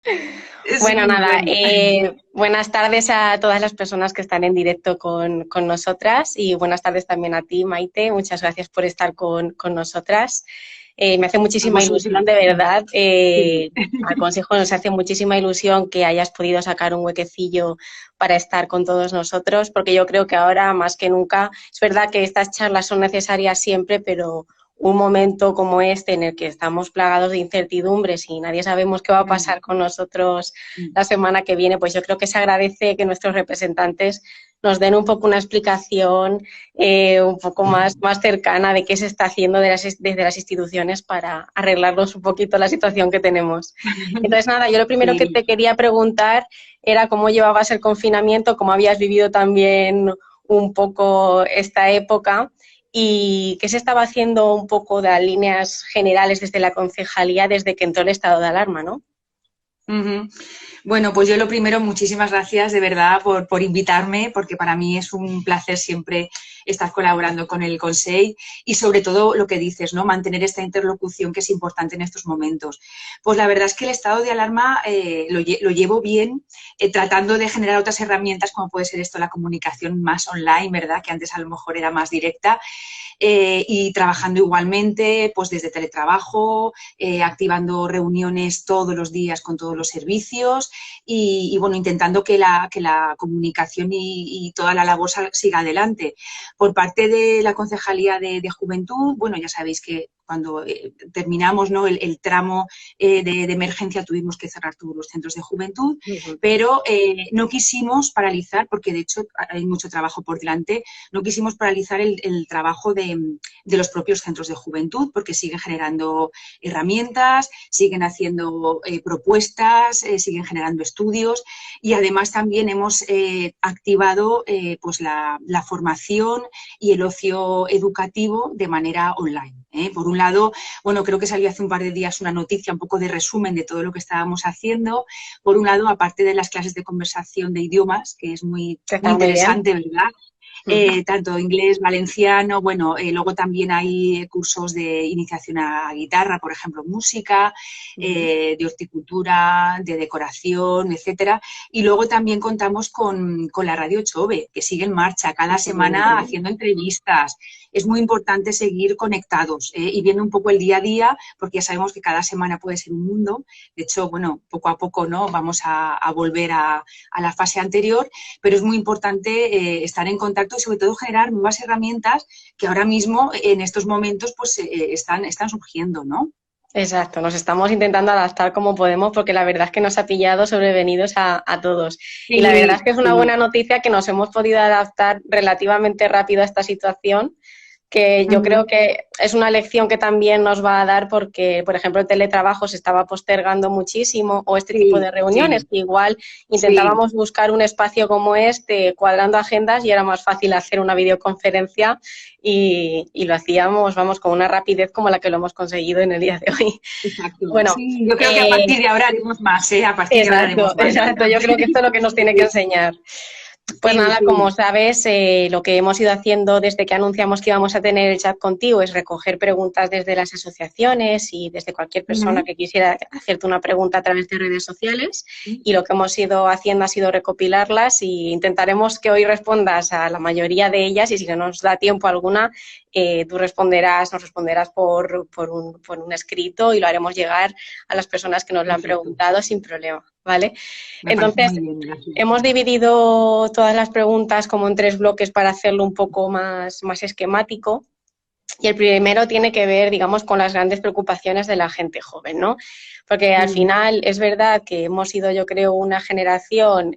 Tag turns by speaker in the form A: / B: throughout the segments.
A: Es
B: Bueno,
A: muy
B: nada,
A: buena.
B: buenas tardes a todas las personas que están en directo con nosotras y buenas tardes también a ti, Maite. Muchas gracias por estar con nosotras. Me hace
A: A
B: muchísima ilusión,
A: vosotros.
B: de verdad.
A: Sí.
B: Al Consejo nos hace muchísima ilusión que hayas podido sacar un huequecillo para estar con todos nosotros, porque yo creo que ahora más que nunca, es verdad que estas charlas son necesarias siempre, pero un momento como este en el que estamos plagados de incertidumbres y nadie sabemos qué va a
A: Mm,
B: pasar con nosotros
A: mm.
B: la semana que viene, pues yo creo que se agradece que nuestros representantes nos den un poco una explicación un poco más cercana de qué se está haciendo desde las instituciones para arreglarnos un poquito la situación que tenemos. Entonces, nada, yo lo primero que
A: Sí.
B: te quería preguntar era cómo llevabas el confinamiento, cómo habías vivido también un poco esta época y qué se estaba haciendo un poco de líneas generales desde la concejalía desde que entró el estado de alarma, ¿no?
A: Ujú. Bueno, pues yo lo primero, muchísimas gracias de verdad por invitarme, porque para mí es un placer siempre estar colaborando con el Consell y sobre todo lo que dices, ¿no? Mantener esta interlocución que es importante en estos momentos. Pues la verdad es que el estado de alarma lo llevo bien, tratando de generar otras herramientas como puede ser esto, la comunicación más online, ¿verdad? Que antes a lo mejor era más directa y trabajando igualmente pues desde teletrabajo, activando reuniones todos los días con todos los servicios bueno, intentando que la comunicación y toda la labor siga adelante. Por parte de la Concejalía de Juventud, bueno, ya sabéis que cuando terminamos, ¿no? el tramo de emergencia tuvimos que cerrar todos los centros de juventud,
B: Uh -huh.
A: pero no quisimos paralizar, porque de hecho hay mucho trabajo por delante, no quisimos paralizar el trabajo de los propios centros de juventud, porque siguen generando herramientas, siguen haciendo propuestas, siguen generando estudios y además también hemos activado pues la formación y el ocio educativo de manera online. Por un lado, bueno, creo que salió hace un par de días una noticia, un poco de resumen de todo lo que estábamos haciendo. Por un lado, aparte de las clases de conversación de idiomas, que es
B: Que
A: muy
B: está muy bien.
A: interesante, ¿verdad?
B: Uh -huh.
A: Tanto inglés, valenciano, bueno, luego también hay cursos de iniciación a guitarra, por ejemplo, música,
B: Uh -huh.
A: de horticultura, de decoración, etcétera. Y luego también contamos con la Radio Chove, que sigue en marcha cada semana haciendo entrevistas. Es muy importante seguir conectados y viendo un poco el día a día, porque ya sabemos que cada semana puede ser un mundo. De hecho, bueno, poco a poco, ¿no? Vamos a volver a la fase anterior, pero es muy importante estar en contacto y sobre todo generar nuevas herramientas que ahora mismo en estos momentos pues están surgiendo, ¿no?
B: Exacto, nos estamos intentando adaptar como podemos porque la verdad es que nos ha pillado sobrevenidos a todos. Y la verdad es
A: Sí,
B: que es una
A: sí.
B: buena noticia que nos hemos podido adaptar relativamente rápido a esta situación, que yo creo
A: Uh-huh.
B: que es una lección que también nos va a dar porque, por ejemplo, el teletrabajo se estaba postergando muchísimo o este tipo
A: Sí,
B: de reuniones,
A: sí,
B: que igual
A: sí.
B: intentábamos buscar un espacio como este cuadrando agendas y era más fácil hacer una videoconferencia y lo hacíamos, vamos, con una rapidez como la que lo hemos conseguido en el día de hoy.
A: Exacto.
B: Bueno,
A: Sí, yo creo que a
B: eh,
A: partir de ahora haremos más, ¿eh? A partir de ahora
B: exacto,
A: haremos más,
B: exacto. Yo
A: ¿verdad?
B: creo que esto es lo que nos tiene que
A: Sí,
B: enseñar. Pues
A: sí,
B: nada, como
A: sí.
B: sabes, lo que hemos ido haciendo desde que anunciamos que íbamos a tener el chat contigo es recoger preguntas desde las asociaciones y desde cualquier persona
A: Uh-huh.
B: que quisiera hacerte una pregunta a través de redes sociales. Y lo que hemos ido haciendo ha sido recopilarlas y intentaremos que hoy respondas a la mayoría de ellas y si no nos da tiempo alguna, tú nos responderás por un escrito y lo haremos llegar a las personas que nos lo han
A: Perfecto.
B: preguntado sin problema, ¿vale?
A: Me parece
B: Entonces,
A: muy bien, gracias.
B: hemos dividido todas las preguntas como en tres bloques para hacerlo un poco más esquemático. Y el primero tiene que ver, digamos, con las grandes preocupaciones de la gente joven, ¿no? Porque al
A: Uh-huh.
B: final es verdad que hemos sido, yo creo, una generación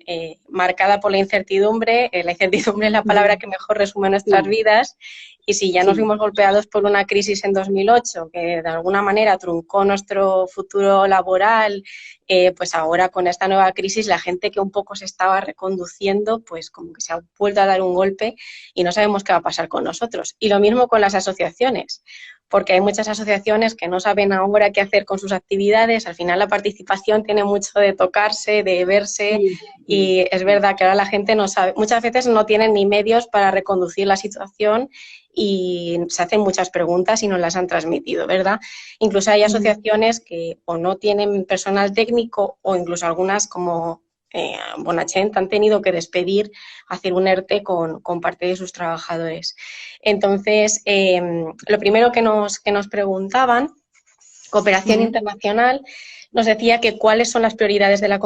B: marcada por la incertidumbre. La incertidumbre es la palabra
A: Uh-huh.
B: que mejor resume nuestras
A: Sí,
B: vidas. Y si ya nos
A: sí.
B: vimos golpeados por una crisis en 2008 que de alguna manera truncó nuestro futuro laboral, pues ahora con esta nueva crisis la gente que un poco se estaba reconduciendo, pues como que se ha vuelto a dar un golpe y no sabemos qué va a pasar con nosotros. Y lo mismo con las asociaciones, porque hay muchas asociaciones que no saben ahora qué hacer con sus actividades. Al final la participación tiene mucho de tocarse, de verse, y es verdad que ahora la gente no sabe, muchas veces no tienen ni medios para reconducir la situación y se hacen muchas preguntas y nos las han transmitido, ¿verdad? Incluso hay asociaciones que o no tienen personal técnico o incluso algunas como Bonachent han tenido que despedir, hacer un ERTE con parte de sus trabajadores. Entonces, lo primero que nos preguntaban, cooperación internacional, nos decía que cuáles son las prioridades de la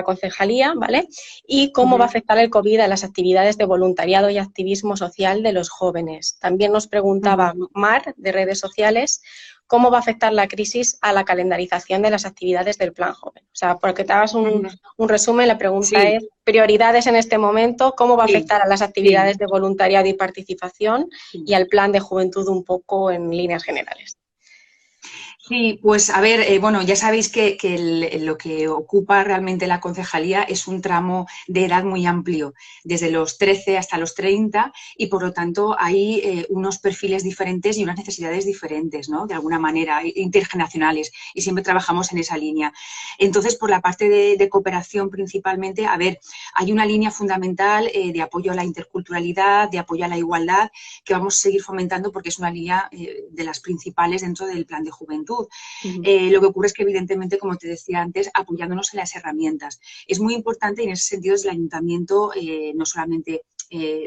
B: concejalía, ¿vale? Y cómo va a afectar el COVID a las actividades de voluntariado y activismo social de los jóvenes. También nos preguntaba Mar, de redes sociales, cómo va a afectar la crisis a la calendarización de las actividades del Plan Joven. O sea, porque te hagas un resumen, la pregunta es, prioridades en este momento, cómo va a afectar a las actividades de voluntariado y participación y al plan de juventud un poco en líneas generales.
A: Sí, pues a ver, bueno, ya sabéis que lo que ocupa realmente la concejalía es un tramo de edad muy amplio, desde los 13 hasta los 30, y por lo tanto hay unos perfiles diferentes y unas necesidades diferentes, ¿no? De alguna manera, intergeneracionales, y siempre trabajamos en esa línea. Entonces, por la parte de cooperación principalmente, a ver, hay una línea fundamental de apoyo a la interculturalidad, de apoyo a la igualdad, que vamos a seguir fomentando porque es una línea de las principales dentro del plan de juventud. Lo que ocurre es que, evidentemente, como te decía antes, apoyándonos en las herramientas. Es muy importante y en ese sentido desde el ayuntamiento, no solamente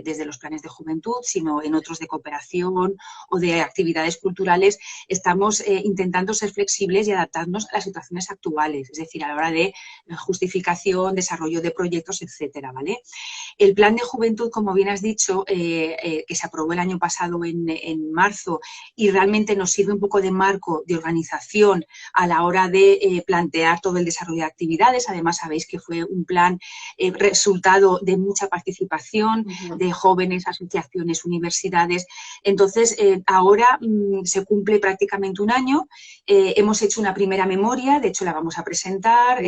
A: desde los planes de juventud, sino en otros de cooperación o de actividades culturales, estamos intentando ser flexibles y adaptarnos a las situaciones actuales, es decir, a la hora de justificación, desarrollo de proyectos, etcétera, ¿vale? El plan de juventud, como bien has dicho, que se aprobó el año pasado en marzo, y realmente nos sirve un poco de marco de organización a la hora de plantear todo el desarrollo de actividades. Además, sabéis que fue un plan resultado de mucha participación de jóvenes, asociaciones, universidades. Entonces, ahora se cumple prácticamente un año. Hemos hecho una primera memoria, de hecho la vamos a presentar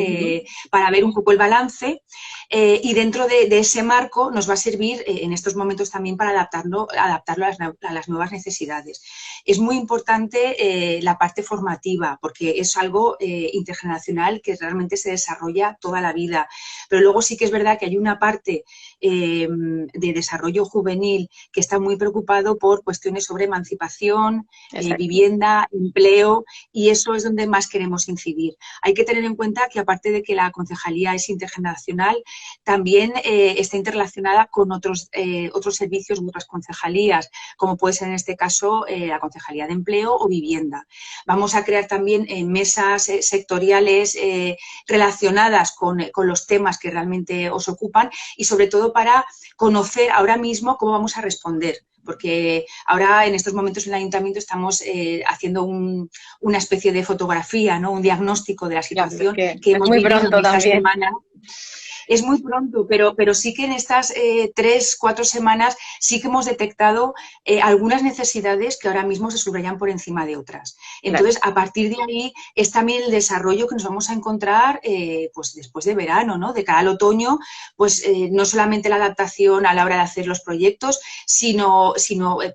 A: para ver un poco el balance, y dentro de ese marco nos va a servir en estos momentos también para adaptarlo a las nuevas necesidades. Es muy importante la parte formativa, porque es algo intergeneracional que realmente se desarrolla toda la vida. Pero luego sí que es verdad que hay una parte de desarrollo juvenil que está muy preocupado por cuestiones sobre emancipación, vivienda, empleo, y eso es donde más queremos incidir. Hay que tener en cuenta que, aparte de que la concejalía es intergeneracional, también está interrelacionada con otros servicios u otras concejalías, como puede ser en este caso la Concejalía de Empleo o Vivienda. Vamos a crear también mesas sectoriales relacionadas con los temas que realmente os ocupan, y sobre todo para conocer ahora mismo cómo vamos a responder. Porque ahora, en estos momentos, en el Ayuntamiento estamos haciendo una especie de fotografía, ¿no? Un diagnóstico de la situación que hemos vivido en esta semana. Es muy pronto, pero sí que en estas 3-4 semanas sí que hemos detectado algunas necesidades que ahora mismo se subrayan por encima de otras. Entonces, a partir de ahí es también el desarrollo que nos vamos a encontrar pues después de verano, ¿no? De cara al otoño, pues no solamente la adaptación a la hora de hacer los proyectos, sino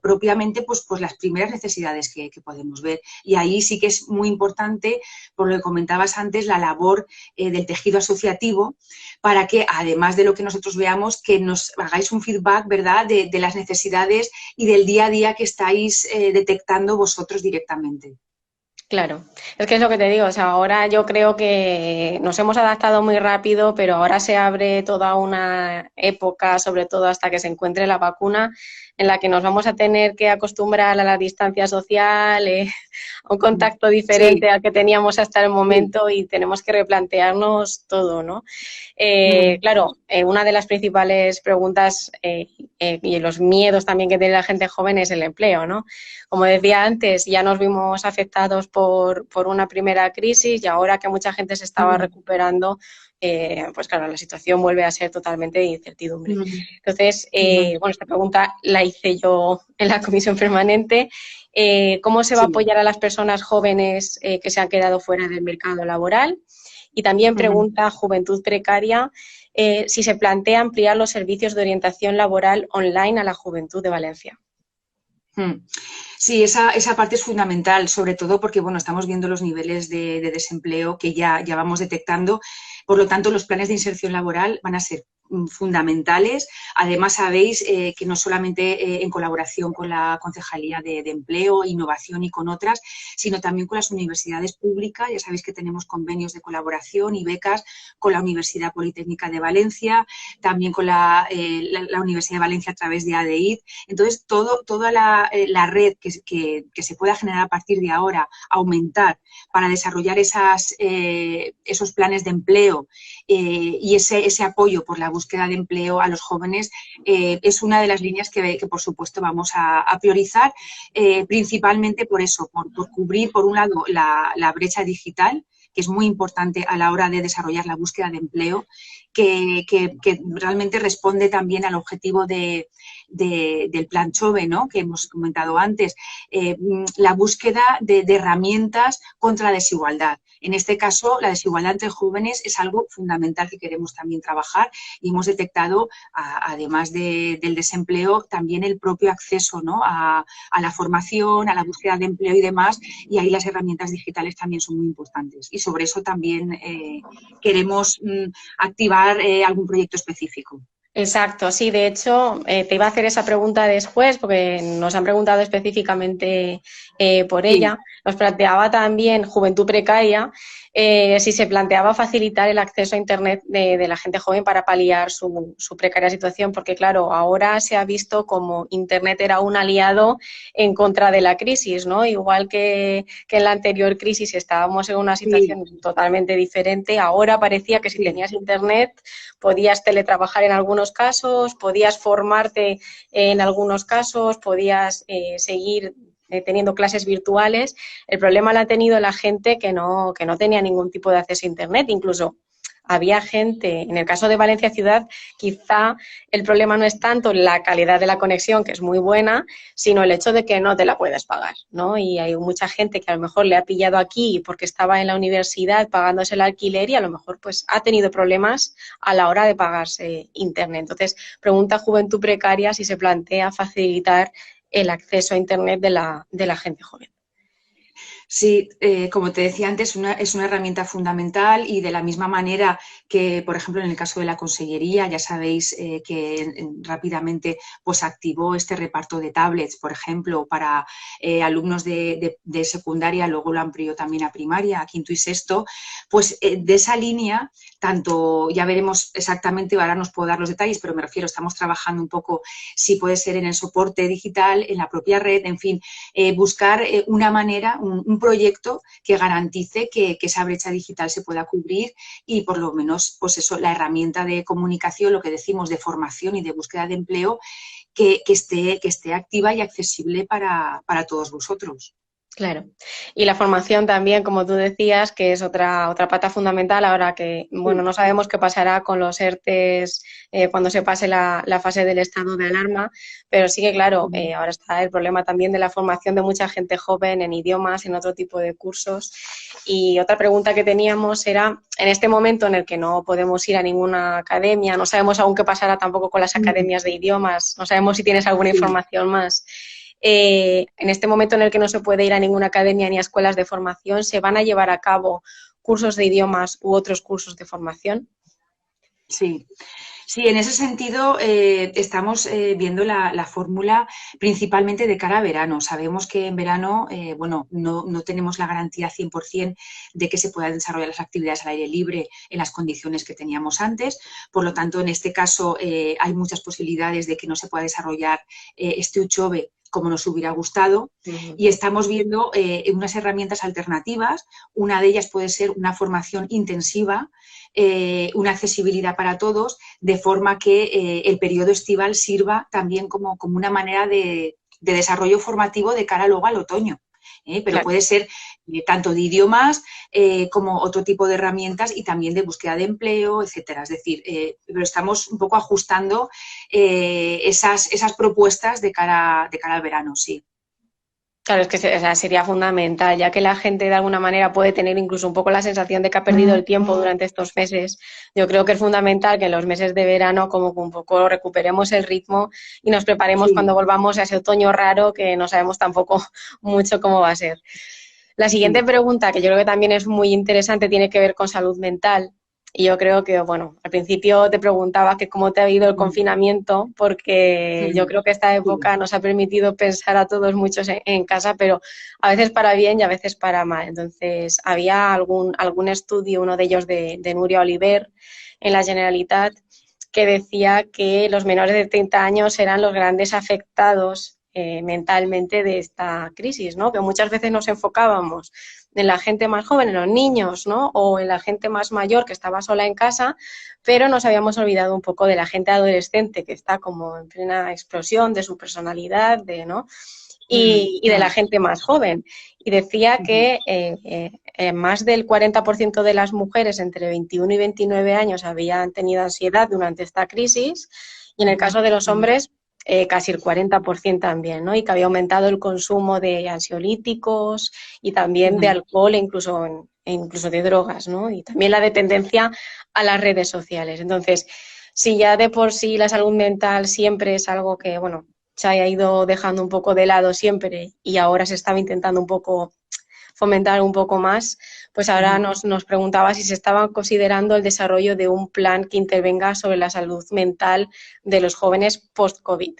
A: propiamente pues las primeras necesidades que podemos ver. Y ahí sí que es muy importante, por lo que comentabas antes, la labor del tejido asociativo, para que, además de lo que nosotros veamos, que nos hagáis un feedback, ¿verdad?, de las necesidades y del día a día que estáis detectando vosotros directamente.
B: Claro, es que es lo que te digo, o sea, ahora yo creo que nos hemos adaptado muy rápido, pero ahora se abre toda una época, sobre todo hasta que se encuentre la vacuna, en la que nos vamos a tener que acostumbrar a la distancia social, a un contacto diferente al que teníamos hasta el momento, y tenemos que replantearnos todo, ¿no? Claro, una de las principales preguntas y los miedos también que tiene la gente joven es el empleo, ¿no? Como decía antes, ya nos vimos afectados por una primera crisis, y ahora que mucha gente se estaba recuperando, pues claro, la situación vuelve a ser totalmente de incertidumbre. Entonces, bueno, esta pregunta la hice yo en la comisión permanente. ¿Cómo se va a apoyar a las personas jóvenes que se han quedado fuera del mercado laboral? Y también pregunta Juventud Precaria si se plantea ampliar los servicios de orientación laboral online a la juventud de Valencia.
A: Mm. Sí, esa parte es fundamental, sobre todo porque, bueno, estamos viendo los niveles de desempleo que ya vamos detectando. Por lo tanto, los planes de inserción laboral van a ser fundamentales. Además, sabéis que no solamente en colaboración con la Concejalía de Empleo, Innovación y con otras, sino también con las universidades públicas. Ya sabéis que tenemos convenios de colaboración y becas con la Universidad Politécnica de Valencia, también con la Universidad de Valencia a través de ADID. Entonces, toda la red que se pueda generar a partir de ahora, aumentar para desarrollar esos planes de empleo y ese apoyo por la búsqueda de empleo a los jóvenes es una de las líneas que por supuesto vamos a priorizar, principalmente por eso, por cubrir por un lado la brecha digital, que es muy importante a la hora de desarrollar la búsqueda de empleo, que realmente responde también al objetivo del Plan Chove, ¿no?, que hemos comentado antes, la búsqueda de herramientas contra la desigualdad. En este caso, la desigualdad entre jóvenes es algo fundamental que queremos también trabajar y hemos detectado, además del desempleo, también el propio acceso, ¿no?, a la formación, a la búsqueda de empleo y demás, y ahí las herramientas digitales también son muy importantes. Y sobre eso también queremos activar algún proyecto específico.
B: Exacto, sí, de hecho, te iba a hacer esa pregunta después porque nos han preguntado específicamente por
A: Sí.
B: ella. Nos planteaba también Juventud Precaria, si se planteaba facilitar el acceso a Internet de la gente joven para paliar su precaria situación, porque claro, ahora se ha visto como Internet era un aliado en contra de la crisis, ¿no? Igual que en la anterior crisis estábamos en una
A: Sí,
B: situación totalmente diferente, ahora parecía que si
A: sí.
B: tenías Internet podías teletrabajar en algunos casos, podías formarte en algunos casos, podías seguir teniendo clases virtuales. El problema lo ha tenido la gente que no tenía ningún tipo de acceso a Internet, incluso había gente, en el caso de Valencia Ciudad, quizá el problema no es tanto la calidad de la conexión, que es muy buena, sino el hecho de que no te la puedes pagar, ¿no? Y hay mucha gente que a lo mejor le ha pillado aquí porque estaba en la universidad pagándose el alquiler y a lo mejor pues ha tenido problemas a la hora de pagarse Internet. Entonces, pregunta Juventud Precaria si se plantea facilitar el acceso a Internet de la gente joven.
A: Sí, como te decía antes, es una herramienta fundamental y de la misma manera que, por ejemplo, en el caso de la consellería, ya sabéis que rápidamente pues, activó este reparto de tablets, por ejemplo, para alumnos de secundaria, luego lo amplió también a primaria, a quinto y sexto, pues de esa línea, tanto ya veremos exactamente, ahora nos puedo dar los detalles, pero me refiero, estamos trabajando un poco si puede ser en el soporte digital, en la propia red, en fin, buscar una manera, un proyecto que garantice que esa brecha digital se pueda cubrir y por lo menos, pues eso, la herramienta de comunicación, lo que decimos de formación y de búsqueda de empleo, que esté activa y accesible para todos vosotros.
B: Claro. Y la formación también, como tú decías, que es otra pata fundamental ahora que, bueno,
A: Sí.
B: no sabemos qué pasará con los ERTES cuando se pase la fase del estado de alarma, pero sí que, claro, ahora está el problema también de la formación de mucha gente joven en idiomas, en otro tipo de cursos. Y otra pregunta que teníamos era, en este momento en el que no podemos ir a ninguna academia, no sabemos aún qué pasará tampoco con las academias de idiomas, no sabemos si tienes alguna
A: Sí.
B: información más. En este momento en el que no se puede ir a ninguna academia ni a escuelas de formación, ¿se van a llevar a cabo cursos de idiomas u otros cursos de formación?
A: Sí. Sí, en ese sentido estamos viendo la fórmula principalmente de cara a verano. Sabemos que en verano, bueno, no tenemos la garantía 100% de que se puedan desarrollar las actividades al aire libre en las condiciones que teníamos antes. Por lo tanto, en este caso hay muchas posibilidades de que no se pueda desarrollar este Uchove como nos hubiera gustado, y estamos viendo unas herramientas alternativas. Una de ellas puede ser una formación intensiva, una accesibilidad para todos, de forma que el periodo estival sirva también como una manera de desarrollo formativo de cara luego al otoño. Pero
B: Claro.
A: puede ser tanto de idiomas como otro tipo de herramientas y también de búsqueda de empleo, etcétera. Es decir, pero estamos un poco ajustando esas propuestas de cara al verano, sí.
B: Claro, es que o sea, sería fundamental, ya que la gente de alguna manera puede tener incluso un poco la sensación de que ha perdido el tiempo durante estos meses. Yo creo que es fundamental que en los meses de verano como que un poco recuperemos el ritmo y nos preparemos
A: Sí,
B: cuando volvamos a ese otoño raro que no sabemos tampoco mucho cómo va a ser. La siguiente
A: sí.
B: pregunta, que yo creo que también es muy interesante, tiene que ver con salud mental. Y yo creo que, bueno, al principio te preguntaba que cómo te ha ido el
A: Mm,
B: confinamiento, porque yo
A: mm,
B: creo que esta
A: sí.
B: época nos ha permitido pensar a todos muchos en casa, pero a veces para bien y a veces para mal. Entonces, había algún estudio, uno de ellos de Núria Oliver, en la Generalitat, que decía que los menores de 30 años eran los grandes afectados mentalmente de esta crisis, ¿no? Que muchas veces nos enfocábamos en la gente más joven, en los niños, ¿no? O en la gente más mayor que estaba sola en casa, pero nos habíamos olvidado un poco de la gente adolescente que está como en plena explosión de su personalidad, ¿no?
A: Mm,
B: Y de la
A: mm,
B: gente más joven. Y decía
A: ujú,
B: que más del 40% de las mujeres entre 21 y 29 años habían tenido ansiedad durante esta crisis y en el
A: ujú,
B: caso de los
A: ujú,
B: hombres casi el 40% también, ¿no? Y que había aumentado el consumo de ansiolíticos y también de
A: ujú.
B: alcohol e incluso de drogas, ¿no? Y también la dependencia a las redes sociales. Entonces, si ya de por sí la salud mental siempre es algo que, bueno, se haya ido dejando un poco de lado siempre y ahora se estaba intentando un poco fomentar un poco más, pues ahora
A: Ujú.
B: nos preguntaba si se estaba considerando el desarrollo de un plan que intervenga sobre la salud mental de los jóvenes post-COVID.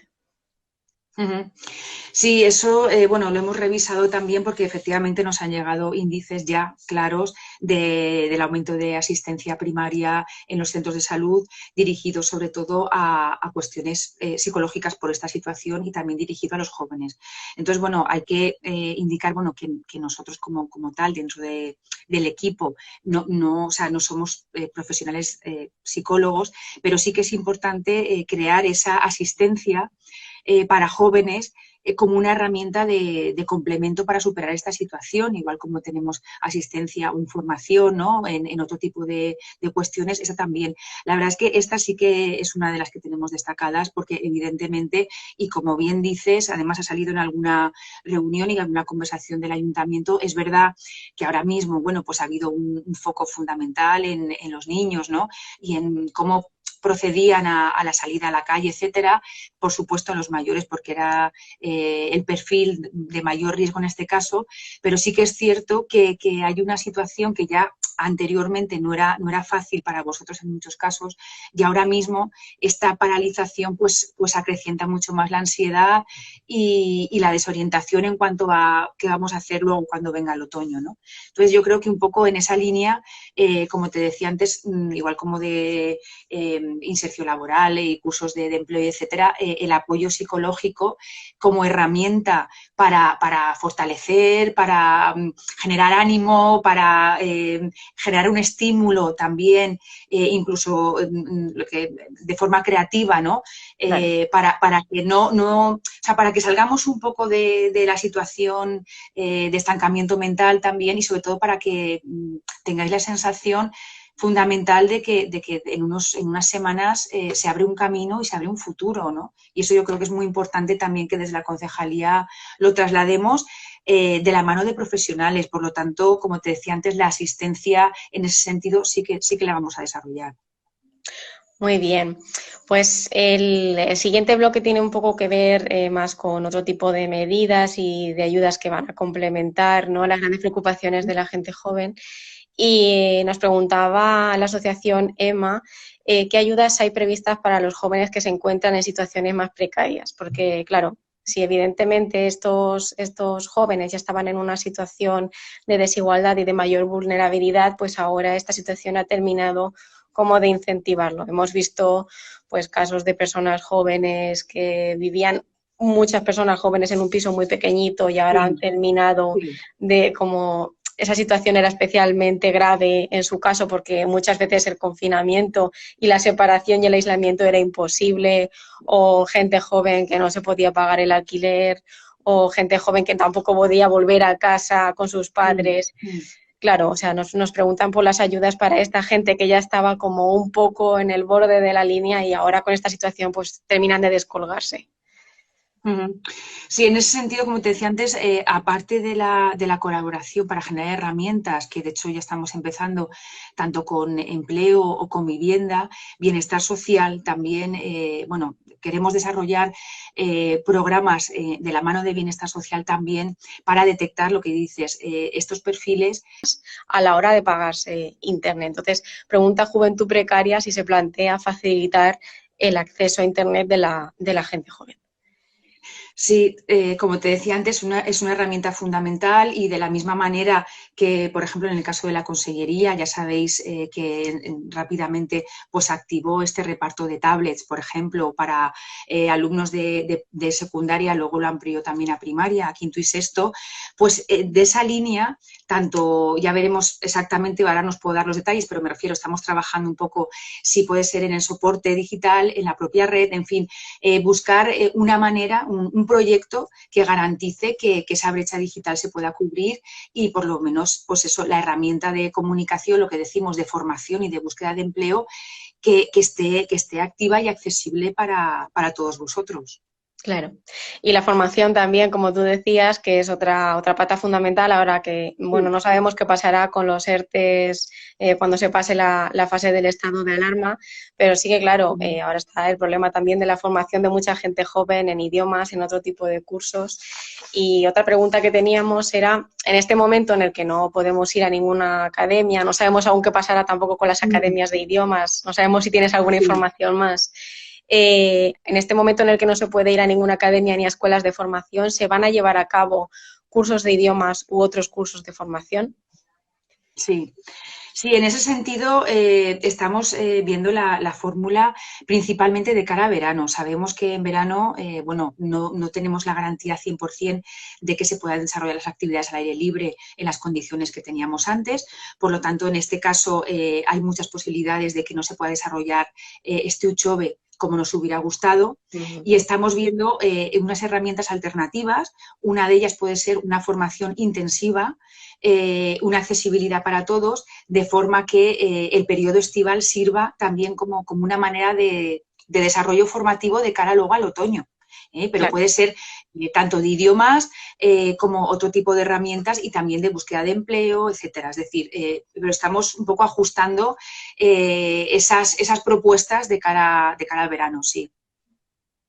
A: Ujú. Sí, eso, bueno, lo hemos revisado también porque efectivamente nos han llegado índices ya claros del aumento de asistencia primaria en los centros de salud, dirigidos sobre todo a cuestiones psicológicas por esta situación y también dirigido a los jóvenes. Entonces, bueno, hay que indicar, bueno, que nosotros como tal, dentro del equipo, o sea, no somos profesionales psicólogos, pero sí que es importante crear esa asistencia para jóvenes como una herramienta de complemento para superar esta situación, igual como tenemos asistencia o información, ¿no? En otro tipo de cuestiones, esa también. La verdad es que esta sí que es una de las que tenemos destacadas porque evidentemente, y como bien dices, además ha salido en alguna reunión y en alguna conversación del ayuntamiento, es verdad que ahora mismo, bueno, pues ha habido un foco fundamental en los niños, ¿no? Y en cómo procedían a la salida a la calle, etcétera, por supuesto a los mayores porque era el perfil de mayor riesgo en este caso, pero sí que es cierto que hay una situación que ya anteriormente no era fácil para vosotros en muchos casos y ahora mismo esta paralización pues acrecienta mucho más la ansiedad y la desorientación en cuanto a qué vamos a hacer luego cuando venga el otoño, ¿no? Entonces yo creo que un poco en esa línea, como te decía antes, igual como de inserción laboral y cursos de empleo, etcétera, el apoyo psicológico como herramienta para fortalecer, para generar ánimo, para generar un estímulo también, incluso de forma creativa, ¿no?
B: Claro.
A: Para que o sea, para que salgamos un poco de la situación de estancamiento mental también y sobre todo para que tengáis la sensación fundamental de que en unas semanas se abre un camino y se abre un futuro, ¿no? Y eso yo creo que es muy importante también que desde la concejalía lo traslademos de la mano de profesionales. Por lo tanto, como te decía antes, la asistencia en ese sentido sí que la vamos a desarrollar.
B: Muy bien, pues el siguiente bloque tiene un poco que ver más con otro tipo de medidas y de ayudas que van a complementar, ¿no?, las grandes preocupaciones de la gente joven. Y nos preguntaba la asociación EMA qué ayudas hay previstas para los jóvenes que se encuentran en situaciones más precarias, porque claro, si evidentemente estos jóvenes ya estaban en una situación de desigualdad y de mayor vulnerabilidad, pues ahora esta situación ha terminado como de incentivarlo. Hemos visto pues casos de personas jóvenes que vivían, muchas personas jóvenes en un piso muy pequeñito y ahora han
A: Sí,
B: terminado
A: sí.
B: de como esa situación era especialmente grave en su caso porque muchas veces el confinamiento y la separación y el aislamiento era imposible, o gente joven que no se podía pagar el alquiler, o gente joven que tampoco podía volver a casa con sus
A: Mm,
B: padres.
A: mm.
B: Claro, o sea, nos preguntan por las ayudas para esta gente que ya estaba como un poco en el borde de la línea y ahora con esta situación pues terminan de descolgarse.
A: Ujú. Sí, en ese sentido, como te decía antes, aparte de la colaboración para generar herramientas, que de hecho ya estamos empezando tanto con empleo o con vivienda, bienestar social, también, bueno, queremos desarrollar programas de la mano de bienestar social también para detectar lo que dices, estos perfiles.
B: A la hora de pagarse Internet. Entonces, pregunta Juventud Precaria si se plantea facilitar el acceso a Internet de la gente joven.
A: Sí, como te decía antes, es una herramienta fundamental y de la misma manera que, por ejemplo, en el caso de la consellería, ya sabéis que rápidamente pues, activó este reparto de tablets, por ejemplo, para alumnos de secundaria, luego lo amplió también a primaria, a quinto y sexto, pues de esa línea, tanto ya veremos exactamente, ahora nos puedo dar los detalles, pero me refiero, estamos trabajando un poco si puede ser en el soporte digital, en la propia red, en fin, buscar una manera, un proyecto que garantice que esa brecha digital se pueda cubrir y por lo menos, pues eso, la herramienta de comunicación, lo que decimos de formación y de búsqueda de empleo, que esté activa y accesible para todos vosotros.
B: Claro. Y la formación también, como tú decías, que es otra pata fundamental ahora que, bueno,
A: Sí.
B: no sabemos qué pasará con los ERTES cuando se pase la fase del estado de alarma, pero sí que, claro, ahora está el problema también de la formación de mucha gente joven en idiomas, en otro tipo de cursos. Y otra pregunta que teníamos era, en este momento en el que no podemos ir a ninguna academia, no sabemos aún qué pasará tampoco con las academias de idiomas, no sabemos si tienes alguna
A: Sí.
B: información más. En este momento en el que no se puede ir a ninguna academia ni a escuelas de formación, ¿se van a llevar a cabo cursos de idiomas u otros cursos de formación?
A: Sí. Sí, en ese sentido estamos viendo la fórmula principalmente de cara a verano. Sabemos que en verano, bueno, no tenemos la garantía 100% de que se puedan desarrollar las actividades al aire libre en las condiciones que teníamos antes. Por lo tanto, en este caso hay muchas posibilidades de que no se pueda desarrollar este UCHOVE como nos hubiera gustado. Y estamos viendo unas herramientas alternativas. Una de ellas puede ser una formación intensiva, una accesibilidad para todos, de forma que el periodo estival sirva también como una manera de desarrollo formativo de cara luego al otoño. Pero
B: Claro.
A: puede ser tanto de idiomas como otro tipo de herramientas y también de búsqueda de empleo, etcétera. Es decir, pero estamos un poco ajustando esas propuestas de cara al verano, sí.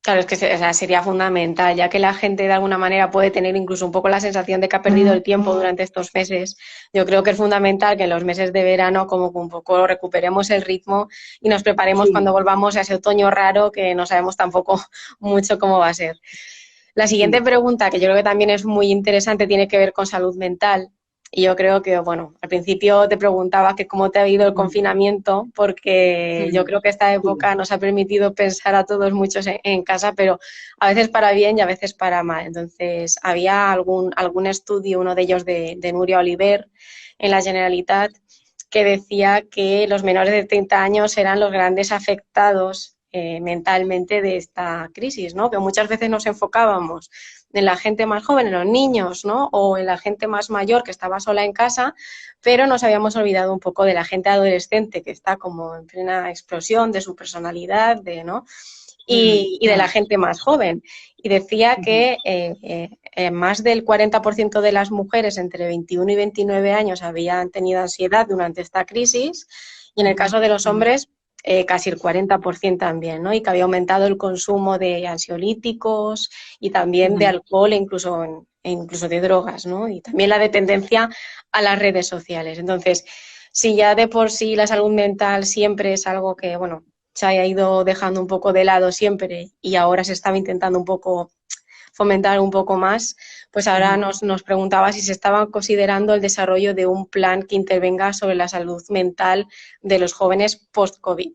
B: Claro, es que o sea, sería fundamental, ya que la gente de alguna manera puede tener incluso un poco la sensación de que ha perdido el tiempo durante estos meses. Yo creo que es fundamental que en los meses de verano como que un poco recuperemos el ritmo y nos preparemos
A: Sí,
B: cuando volvamos a ese otoño raro que no sabemos tampoco mucho cómo va a ser. La siguiente
A: sí.
B: pregunta, que yo creo que también es muy interesante, tiene que ver con salud mental. Y yo creo que, bueno, al principio te preguntaba que cómo te ha ido el confinamiento, porque yo creo que esta
A: Sí.
B: época nos ha permitido pensar a todos muchos en casa, pero a veces para bien y a veces para mal. Entonces, había algún estudio, uno de ellos de Núria Oliver, en la Generalitat, que decía que los menores de 30 años eran los grandes afectados mentalmente de esta crisis, ¿no? Que muchas veces nos enfocábamos en la gente más joven, en los niños, ¿no? O en la gente más mayor que estaba sola en casa, pero nos habíamos olvidado un poco de la gente adolescente que está como en plena explosión de su personalidad, ¿no? Y de la gente más joven. Y decía que más del 40% de las mujeres entre 21 y 29 años habían tenido ansiedad durante esta crisis y en el caso de los hombres casi el 40% también, ¿no? Y que había aumentado el consumo de ansiolíticos y también de alcohol e incluso de drogas, ¿no? Y también la dependencia a las redes sociales. Entonces, si ya de por sí la salud mental siempre es algo que, bueno, se haya ido dejando un poco de lado siempre y ahora se estaba intentando un poco fomentar un poco más, pues ahora nos preguntaba si se estaba considerando el desarrollo de un plan que intervenga sobre la salud mental de los jóvenes post-COVID.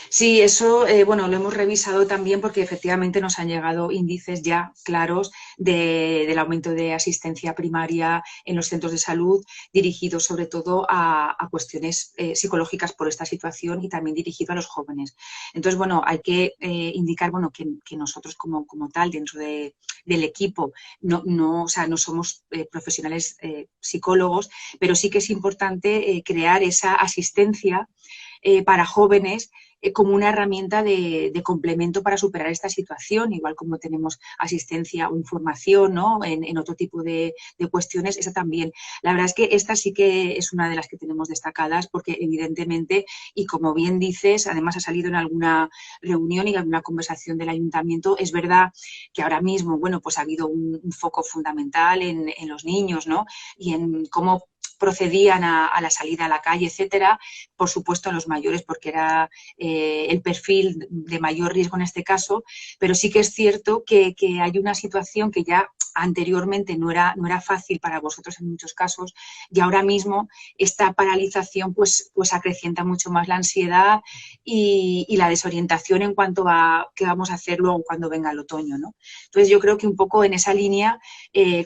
A: Sí, eso, bueno, lo hemos revisado también porque efectivamente nos han llegado índices ya claros del aumento de asistencia primaria en los centros de salud, dirigidos sobre todo a cuestiones psicológicas por esta situación y también dirigido a los jóvenes. Entonces, bueno, hay que indicar, bueno, que nosotros como tal, dentro del equipo, o sea, no somos profesionales psicólogos, pero sí que es importante crear esa asistencia para jóvenes como una herramienta de complemento para superar esta situación, igual como tenemos asistencia o información, ¿no? En otro tipo de cuestiones, esa también. La verdad es que esta sí que es una de las que tenemos destacadas porque evidentemente, y como bien dices, además ha salido en alguna reunión y en alguna conversación del ayuntamiento, es verdad que ahora mismo, bueno, pues ha habido un foco fundamental en los niños, ¿no? Y en cómo procedían a la salida a la calle, etcétera, por supuesto a los mayores porque era el perfil de mayor riesgo en este caso, pero sí que es cierto que hay una situación que ya anteriormente no era fácil para vosotros en muchos casos y ahora mismo esta paralización pues acrecienta mucho más la ansiedad y la desorientación en cuanto a qué vamos a hacer luego cuando venga el otoño, ¿no? Entonces yo creo que un poco en esa línea,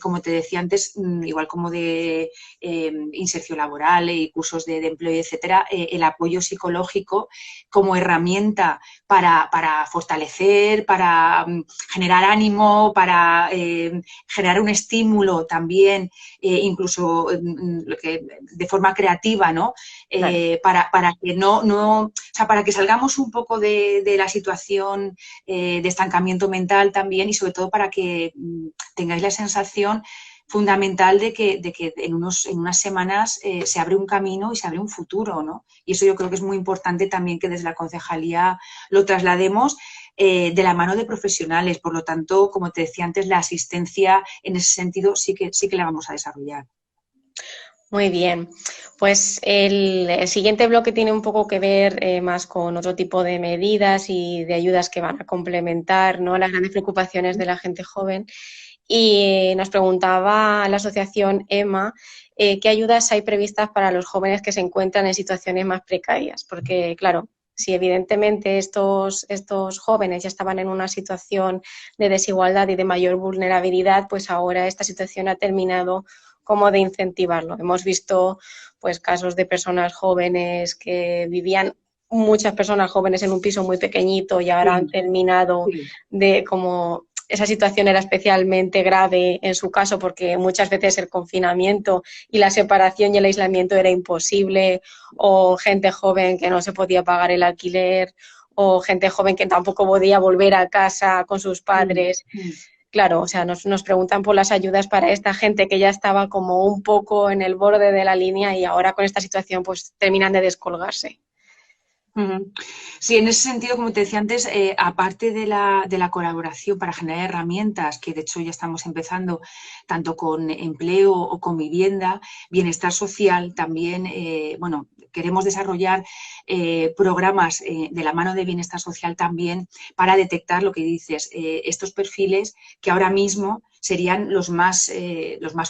A: como te decía antes, igual como de inserción laboral y cursos de empleo, etcétera, el apoyo psicológico como herramienta para fortalecer, para generar ánimo, para generar un estímulo también, incluso de forma creativa, ¿no?
B: Claro.
A: Para que o sea, para que salgamos un poco de la situación de estancamiento mental también y sobre todo para que tengáis la sensación fundamental de que en unas semanas se abre un camino y se abre un futuro, ¿no? Y eso yo creo que es muy importante también que desde la concejalía lo traslademos de la mano de profesionales. Por lo tanto, como te decía antes, la asistencia en ese sentido sí que la vamos a desarrollar.
B: Muy bien, pues el siguiente bloque tiene un poco que ver más con otro tipo de medidas y de ayudas que van a complementar, ¿no?, las grandes preocupaciones de la gente joven. Y nos preguntaba la asociación EMA qué ayudas hay previstas para los jóvenes que se encuentran en situaciones más precarias, porque claro, si evidentemente estos jóvenes ya estaban en una situación de desigualdad y de mayor vulnerabilidad, pues ahora esta situación ha terminado como de incentivarlo. Hemos visto pues casos de personas jóvenes que vivían, muchas personas jóvenes en un piso muy pequeñito y ahora
A: Sí,
B: han terminado
A: sí.
B: de como esa situación era especialmente grave en su caso porque muchas veces el confinamiento y la separación y el aislamiento era imposible, o gente joven que no se podía pagar el alquiler, o gente joven que tampoco podía volver a casa con sus padres. Claro, o sea, nos preguntan por las ayudas para esta gente que ya estaba como un poco en el borde de la línea y ahora con esta situación pues terminan de descolgarse.
A: Sí, en ese sentido, como te decía antes, aparte de la colaboración para generar herramientas, que de hecho ya estamos empezando tanto con empleo o con vivienda, bienestar social, también, bueno, queremos desarrollar programas de la mano de bienestar social también para detectar lo que dices, estos perfiles que ahora mismo serían los más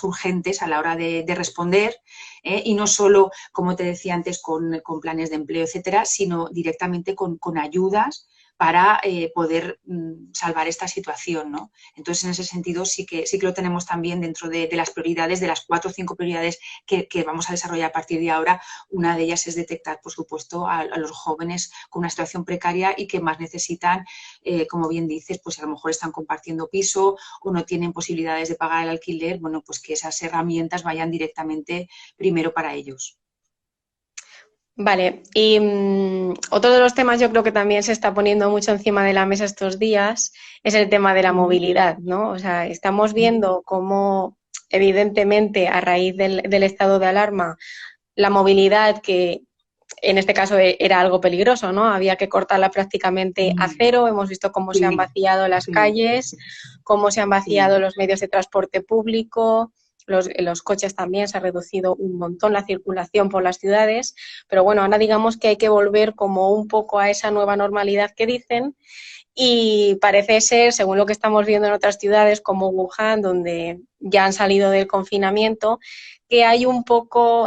A: urgentes a la hora de responder, y no solo, como te decía antes, con planes de empleo, etcétera, sino directamente con ayudas para poder salvar esta situación, ¿no? Entonces, en ese sentido, sí que lo tenemos también dentro de las prioridades, de las 4 o 5 prioridades que vamos a desarrollar a partir de ahora. Una de ellas es detectar, por supuesto, a los jóvenes con una situación precaria y que más necesitan, como bien dices, pues a lo mejor están compartiendo piso o no tienen posibilidades de pagar el alquiler, bueno, pues que esas herramientas vayan directamente primero para ellos.
B: Vale, y otro de los temas yo creo que también se está poniendo mucho encima de la mesa estos días es el tema de la movilidad, ¿no? O sea, estamos viendo cómo evidentemente a raíz del estado de alarma la movilidad, que en este caso era algo peligroso, ¿no? Había que cortarla prácticamente a cero. Hemos visto cómo se han
A: Sí,
B: vaciado las
A: sí,
B: calles, cómo se han
A: sí.
B: vaciado los medios de transporte público, los coches también, se ha reducido un montón la circulación por las ciudades, pero bueno, ahora digamos que hay que volver como un poco a esa nueva normalidad que dicen. Y parece ser, según lo que estamos viendo en otras ciudades como Wuhan, donde ya han salido del confinamiento, que hay un poco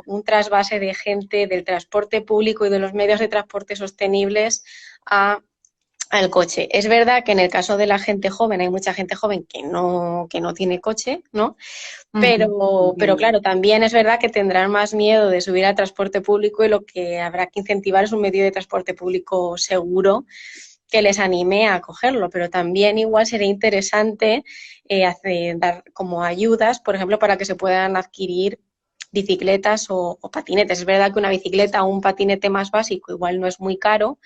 B: un trasvase de gente del transporte público y de los medios de transporte sostenibles al coche. Es verdad que en el caso de la gente joven, hay mucha gente joven que no tiene coche, ¿no? Pero
A: Entiendo.
B: claro, también es verdad que tendrán más miedo de subir al transporte público y lo que habrá que incentivar es un medio de transporte público seguro que les anime a cogerlo, pero también igual sería interesante dar como ayudas, por ejemplo, para que se puedan adquirir bicicletas o patinetes. Es verdad que una bicicleta o un patinete más básico igual no es muy caro,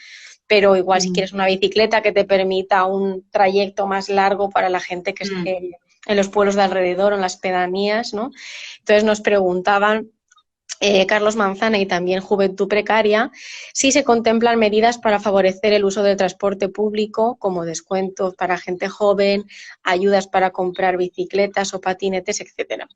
B: pero igual si quieres una bicicleta que te permita un trayecto más largo para la gente que esté en los pueblos de alrededor o en las pedanías, ¿no? Entonces nos preguntaban Carlos Manzana y también Juventud Precaria, si se contemplan medidas para favorecer el uso del transporte público, como descuentos para gente joven, ayudas para comprar bicicletas o patinetes, etcétera.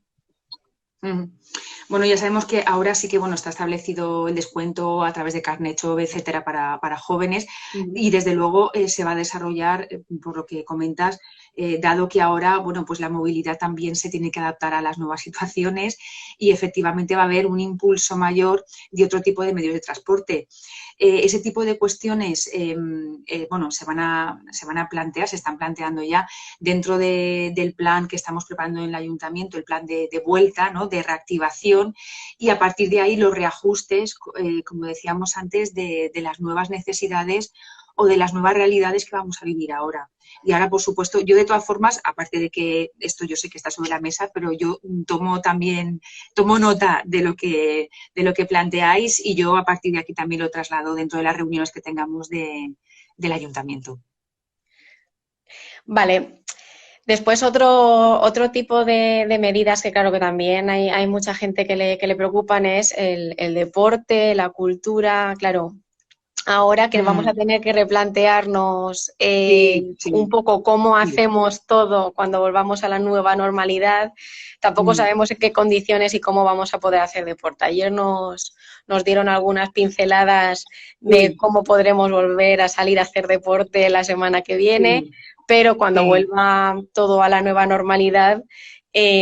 A: Bueno, ya sabemos que ahora sí que está establecido el descuento a través de Carnet Jove, etcétera, para jóvenes, y desde luego se va a desarrollar, por lo que comentas, dado que ahora pues la movilidad también se tiene que adaptar a las nuevas situaciones y efectivamente va a haber un impulso mayor de otro tipo de medios de transporte. Ese tipo de cuestiones se van a plantear, se están planteando ya dentro del plan que estamos preparando en el ayuntamiento, el plan de vuelta, ¿no?, de reactivación, y a partir de ahí los reajustes, como decíamos antes, de las nuevas necesidades o de las nuevas realidades que vamos a vivir ahora. Y ahora, por supuesto, yo de todas formas, aparte de que esto yo sé que está sobre la mesa, pero yo tomo nota de lo que planteáis, y yo a partir de aquí también lo traslado dentro de las reuniones que tengamos del ayuntamiento.
B: Vale. Después otro tipo de medidas que claro que también hay mucha gente que le preocupan es el deporte, la cultura, claro. Ahora que vamos a tener que replantearnos un poco cómo hacemos todo cuando volvamos a la nueva normalidad, tampoco sabemos en qué condiciones y cómo vamos a poder hacer deporte. Ayer nos dieron algunas pinceladas de cómo podremos volver a salir a hacer deporte la semana que viene, pero cuando vuelva todo a la nueva normalidad,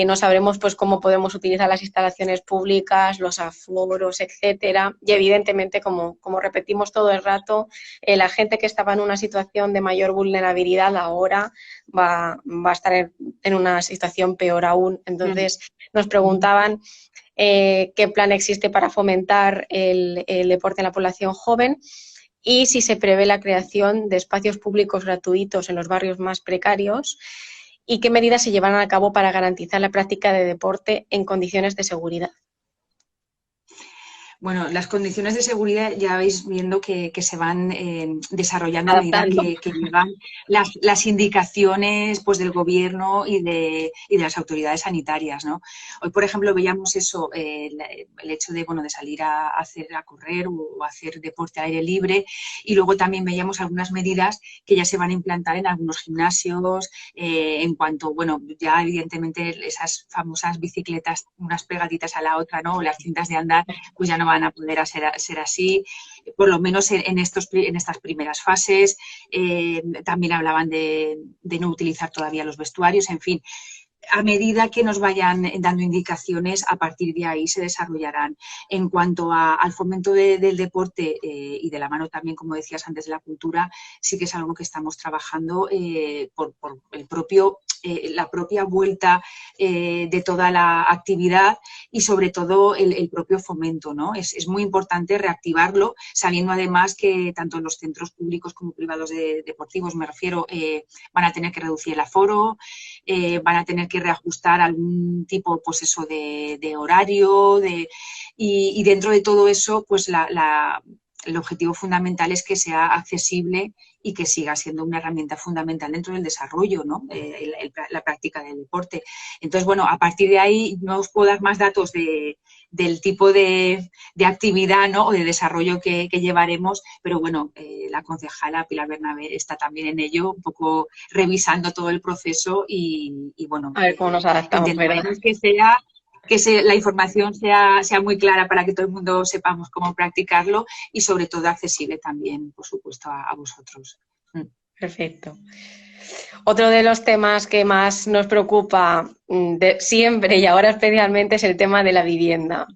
B: no sabremos pues cómo podemos utilizar las instalaciones públicas, los aforos, etcétera. Y evidentemente, como repetimos todo el rato, la gente que estaba en una situación de mayor vulnerabilidad ahora va a estar en una situación peor aún. Entonces, nos preguntaban qué plan existe para fomentar el deporte en la población joven y si se prevé la creación de espacios públicos gratuitos en los barrios más precarios, y qué medidas se llevarán a cabo para garantizar la práctica de deporte en condiciones de seguridad.
A: Bueno, las condiciones de seguridad ya vais viendo que se van desarrollando a medida que llegan las indicaciones pues del gobierno y de las autoridades sanitarias, ¿no? Hoy, por ejemplo, veíamos eso, el hecho de salir a correr o hacer deporte al aire libre, y luego también veíamos algunas medidas que ya se van a implantar en algunos gimnasios en cuanto, ya evidentemente esas famosas bicicletas, unas pegaditas a la otra, ¿no? O las cintas de andar, pues ya no van a poder ser así, por lo menos en estas primeras fases. También hablaban de no utilizar todavía los vestuarios, en fin. A medida que nos vayan dando indicaciones, a partir de ahí se desarrollarán. En cuanto al fomento del deporte y de la mano también, como decías antes, de la cultura, sí que es algo que estamos trabajando por la propia vuelta de toda la actividad y sobre todo el propio fomento, ¿no? Es muy importante reactivarlo, sabiendo además que tanto los centros públicos como privados deportivos, me refiero, van a tener que reducir el aforo, van a tener que reajustar algún tipo pues eso de horario y dentro de todo eso pues el objetivo fundamental es que sea accesible y que siga siendo una herramienta fundamental dentro del desarrollo, ¿no? La práctica del deporte. Entonces, a partir de ahí no os puedo dar más datos del tipo de actividad, ¿no?, o de desarrollo que llevaremos, pero la concejala Pilar Bernabé está también en ello, un poco revisando todo el proceso y
B: a ver cómo nos adaptamos,
A: intentaremos que la información sea muy clara para que todo el mundo sepamos cómo practicarlo y sobre todo accesible también, por supuesto, a vosotros.
B: Perfecto. Otro de los temas que más nos preocupa siempre y ahora especialmente es el tema de la vivienda.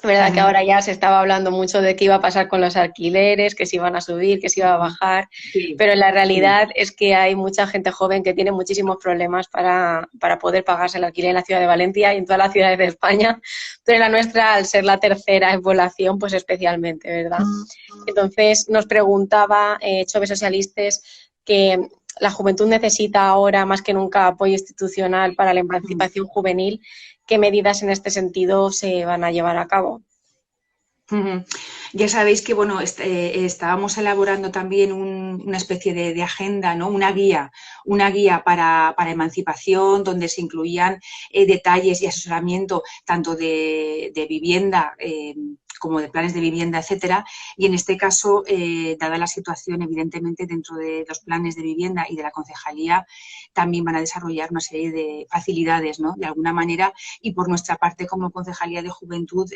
B: ¿Verdad? Que ahora ya se estaba hablando mucho de qué iba a pasar con los alquileres, que se iban a subir, que se iba a bajar, pero la realidad es que hay mucha gente joven que tiene muchísimos problemas para poder pagarse el alquiler en la ciudad de Valencia y en todas las ciudades de España, pero en la nuestra, al ser la tercera en población, pues especialmente, ¿verdad? Entonces nos preguntaba Chove Socialistes que la juventud necesita ahora más que nunca apoyo institucional para la emancipación juvenil. qué medidas en este sentido se van a llevar a cabo.
A: Ujú. Ya sabéis que bueno, estábamos elaborando también una especie de agenda, ¿no? Una guía para emancipación, donde se incluían detalles y asesoramiento tanto de vivienda como de planes de vivienda, etcétera. Y en este caso, dada la situación, evidentemente, dentro de los planes de vivienda y de la concejalía, también van a desarrollar una serie de facilidades, ¿no? De alguna manera, y por nuestra parte, como Concejalía de Juventud,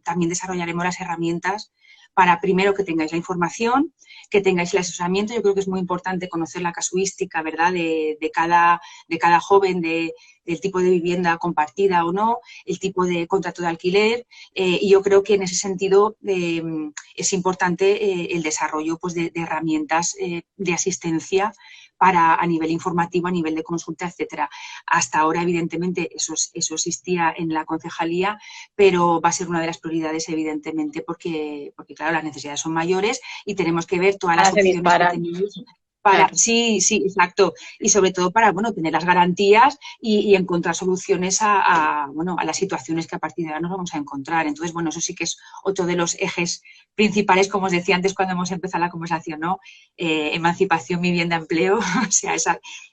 A: también desarrollaremos las herramientas para, primero, que tengáis la información, que tengáis el asesoramiento. Yo creo que es muy importante conocer la casuística, ¿verdad?, de cada joven, del tipo de vivienda compartida o no, el tipo de contrato de alquiler, y yo creo que en ese sentido es importante el desarrollo pues, de herramientas de asistencia a nivel informativo, a nivel de consulta, etcétera. Hasta ahora, evidentemente, eso existía en la concejalía, pero va a ser una de las prioridades, evidentemente, porque claro, las necesidades son mayores y tenemos que ver todas las opciones que tenemos.
B: Claro.
A: Sí, exacto. Y sobre todo para, bueno, tener las garantías y encontrar soluciones a las situaciones que a partir de ahora nos vamos a encontrar. Entonces, bueno, eso sí que es otro de los ejes principales, como os decía antes cuando hemos empezado la conversación, ¿no? Emancipación, vivienda, empleo. O sea,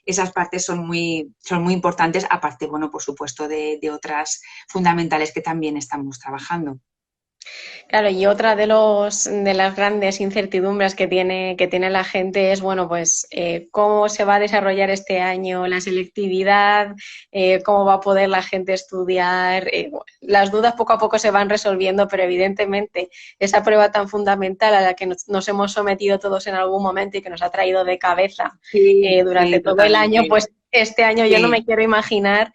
A: esas partes son muy importantes, aparte, bueno, por supuesto, de otras fundamentales que también estamos trabajando.
B: Claro, y otra de las grandes incertidumbres que tiene la gente es, bueno, pues cómo se va a desarrollar este año la selectividad, cómo va a poder la gente estudiar. Las dudas poco a poco se van resolviendo, pero evidentemente esa prueba tan fundamental a la que nos hemos sometido todos en algún momento y que nos ha traído de cabeza durante todo el año, pues este año yo no me quiero imaginar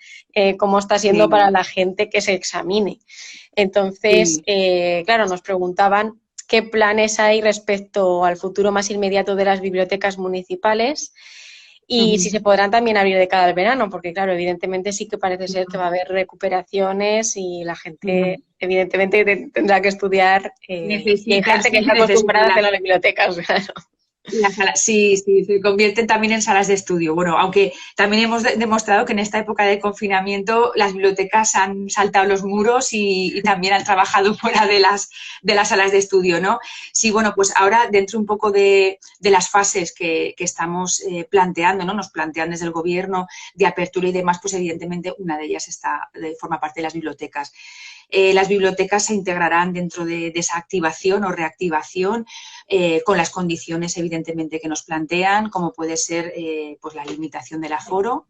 B: cómo está siendo para la gente que se examine. Entonces, claro, nos preguntaban qué planes hay respecto al futuro más inmediato de las bibliotecas municipales y si se podrán también abrir de cara al verano, porque claro, evidentemente sí que parece ser que va a haber recuperaciones y la gente evidentemente tendrá que estudiar y hay gente que está acostumbrada a hacer las bibliotecas, claro.
A: Sí, se convierten también en salas de estudio. Bueno, aunque también hemos demostrado que en esta época de confinamiento las bibliotecas han saltado los muros y también han trabajado fuera de las salas de estudio, ¿no? Sí, bueno, pues ahora dentro un poco de las fases que estamos planteando, ¿no? Nos plantean desde el Gobierno de apertura y demás, pues evidentemente una de ellas forma parte de las bibliotecas. Las bibliotecas se integrarán dentro de esa activación o reactivación con las condiciones, evidentemente, que nos plantean, como puede ser pues la limitación del aforo.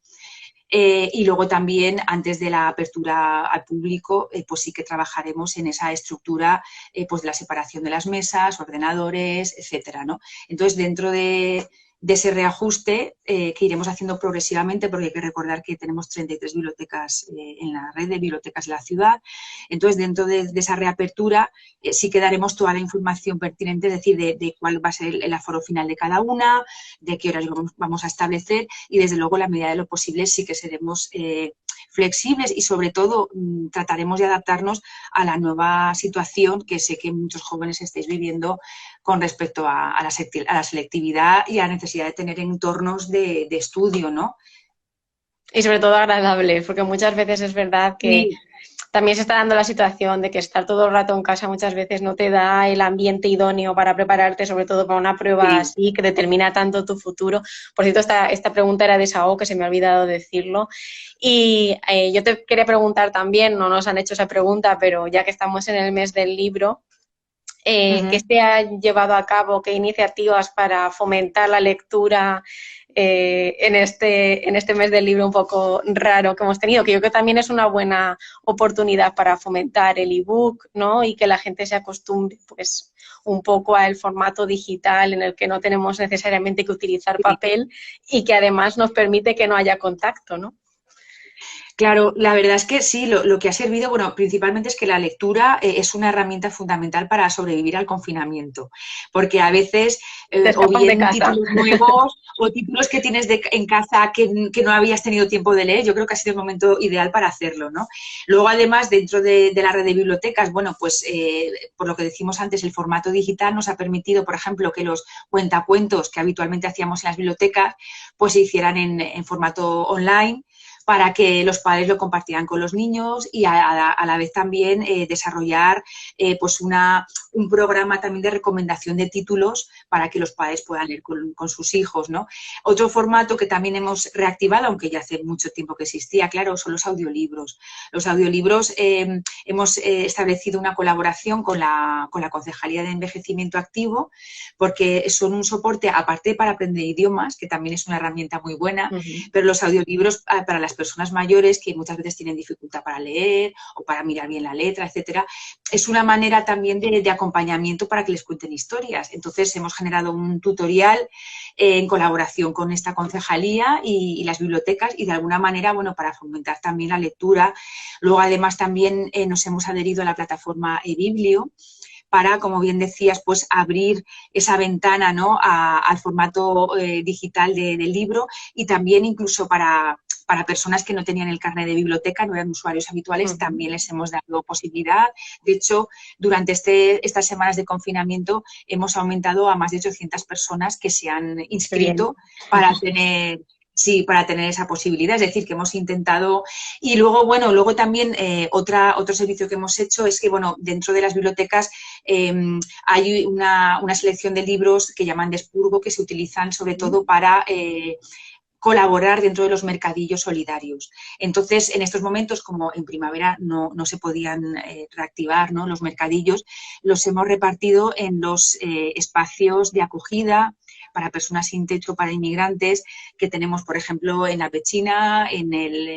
A: Y luego también, antes de la apertura al público, pues sí que trabajaremos en esa estructura pues de la separación de las mesas, ordenadores, etcétera, ¿no? Entonces, dentro de ese reajuste que iremos haciendo progresivamente, porque hay que recordar que tenemos 33 bibliotecas en la red de bibliotecas de la ciudad. Entonces, dentro de esa reapertura sí que daremos toda la información pertinente, es decir, de cuál va a ser el aforo final de cada una, de qué horas vamos a establecer y, desde luego, en la medida de lo posible sí que seremos flexibles y, sobre todo, trataremos de adaptarnos a la nueva situación que sé que muchos jóvenes estáis viviendo con respecto a la selectividad y a la necesidad de tener entornos de estudio, ¿no?
B: Y sobre todo agradables, porque muchas veces es verdad que también se está dando la situación de que estar todo el rato en casa muchas veces no te da el ambiente idóneo para prepararte, sobre todo para una prueba así que determina tanto tu futuro. Por cierto, esta pregunta era de Sao, que se me ha olvidado decirlo. Y yo te quería preguntar también, no nos han hecho esa pregunta, pero ya que estamos en el mes del libro, ¿qué se ha llevado a cabo? ¿Qué iniciativas para fomentar la lectura en este mes del libro un poco raro que hemos tenido? Que yo creo que también es una buena oportunidad para fomentar el ebook, ¿no? Y que la gente se acostumbre pues un poco al formato digital en el que no tenemos necesariamente que utilizar papel y que además nos permite que no haya contacto, ¿no?
A: Claro, la verdad es que sí, lo que ha servido, bueno, principalmente es que la lectura es una herramienta fundamental para sobrevivir al confinamiento, porque a veces o bien títulos nuevos o títulos que tienes en casa que no habías tenido tiempo de leer, yo creo que ha sido el momento ideal para hacerlo, ¿no? Luego, además, dentro de la red de bibliotecas, bueno, pues por lo que decimos antes, el formato digital nos ha permitido, por ejemplo, que los cuentacuentos que habitualmente hacíamos en las bibliotecas, pues se hicieran en formato online, para que los padres lo compartieran con los niños y a la vez también desarrollar pues un programa también de recomendación de títulos para que los padres puedan leer con sus hijos, ¿no? Otro formato que también hemos reactivado, aunque ya hace mucho tiempo que existía, claro, son los audiolibros. Los audiolibros hemos establecido una colaboración con la Concejalía de Envejecimiento Activo, porque son un soporte, aparte para aprender idiomas, que también es una herramienta muy buena, pero los audiolibros para las personas mayores que muchas veces tienen dificultad para leer o para mirar bien la letra, etcétera, es una manera también de acompañamiento para que les cuenten historias. Entonces, hemos generado un tutorial en colaboración con esta concejalía y las bibliotecas y de alguna manera, bueno, para fomentar también la lectura. Luego, además, también nos hemos adherido a la plataforma eBiblio para, como bien decías, pues abrir esa ventana, ¿no?, al formato digital del libro y también incluso para personas que no tenían el carnet de biblioteca, no eran usuarios habituales, también les hemos dado posibilidad. De hecho, durante estas semanas de confinamiento hemos aumentado a más de 800 personas que se han inscrito para tener... Sí, para tener esa posibilidad, es decir, que hemos intentado. Y luego, bueno, luego también otro servicio que hemos hecho es que, bueno, dentro de las bibliotecas hay una selección de libros que llaman de expurgo, que se utilizan sobre todo para colaborar dentro de los mercadillos solidarios. Entonces, en estos momentos, como en primavera no se podían reactivar, ¿no?, los mercadillos, los hemos repartido en los espacios de acogida para personas sin techo, para inmigrantes, que tenemos, por ejemplo, en La Pechina, en el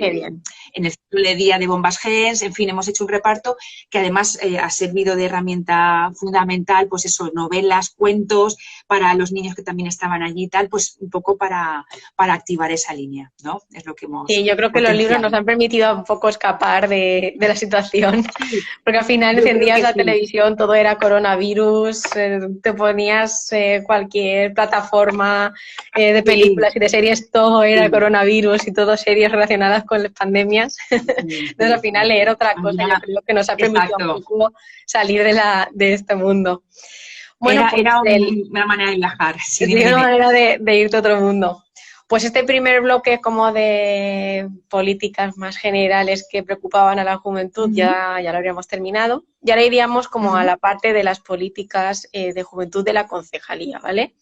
A: Centro de Día de Bombas Gens, en fin, hemos hecho un reparto que además ha servido de herramienta fundamental, pues eso, novelas, cuentos, para los niños que también estaban allí y tal, pues un poco para activar esa línea, ¿no? Es lo que hemos
B: Sí, yo creo que los libros nos han permitido un poco escapar de la situación, porque al final encendías la televisión, todo era coronavirus, te ponías cualquier plataforma de películas y de series, todo era coronavirus y todo series relacionadas con las pandemias. Entonces al final leer otra cosa, yo creo que nos ha permitido un poco salir de este mundo.
A: Bueno, era una manera de viajar.
B: Sí, una manera de irte a otro mundo. Pues este primer bloque como de políticas más generales que preocupaban a la juventud ya lo habríamos terminado. Y ahora iríamos como a la parte de las políticas de juventud de la concejalía, ¿vale?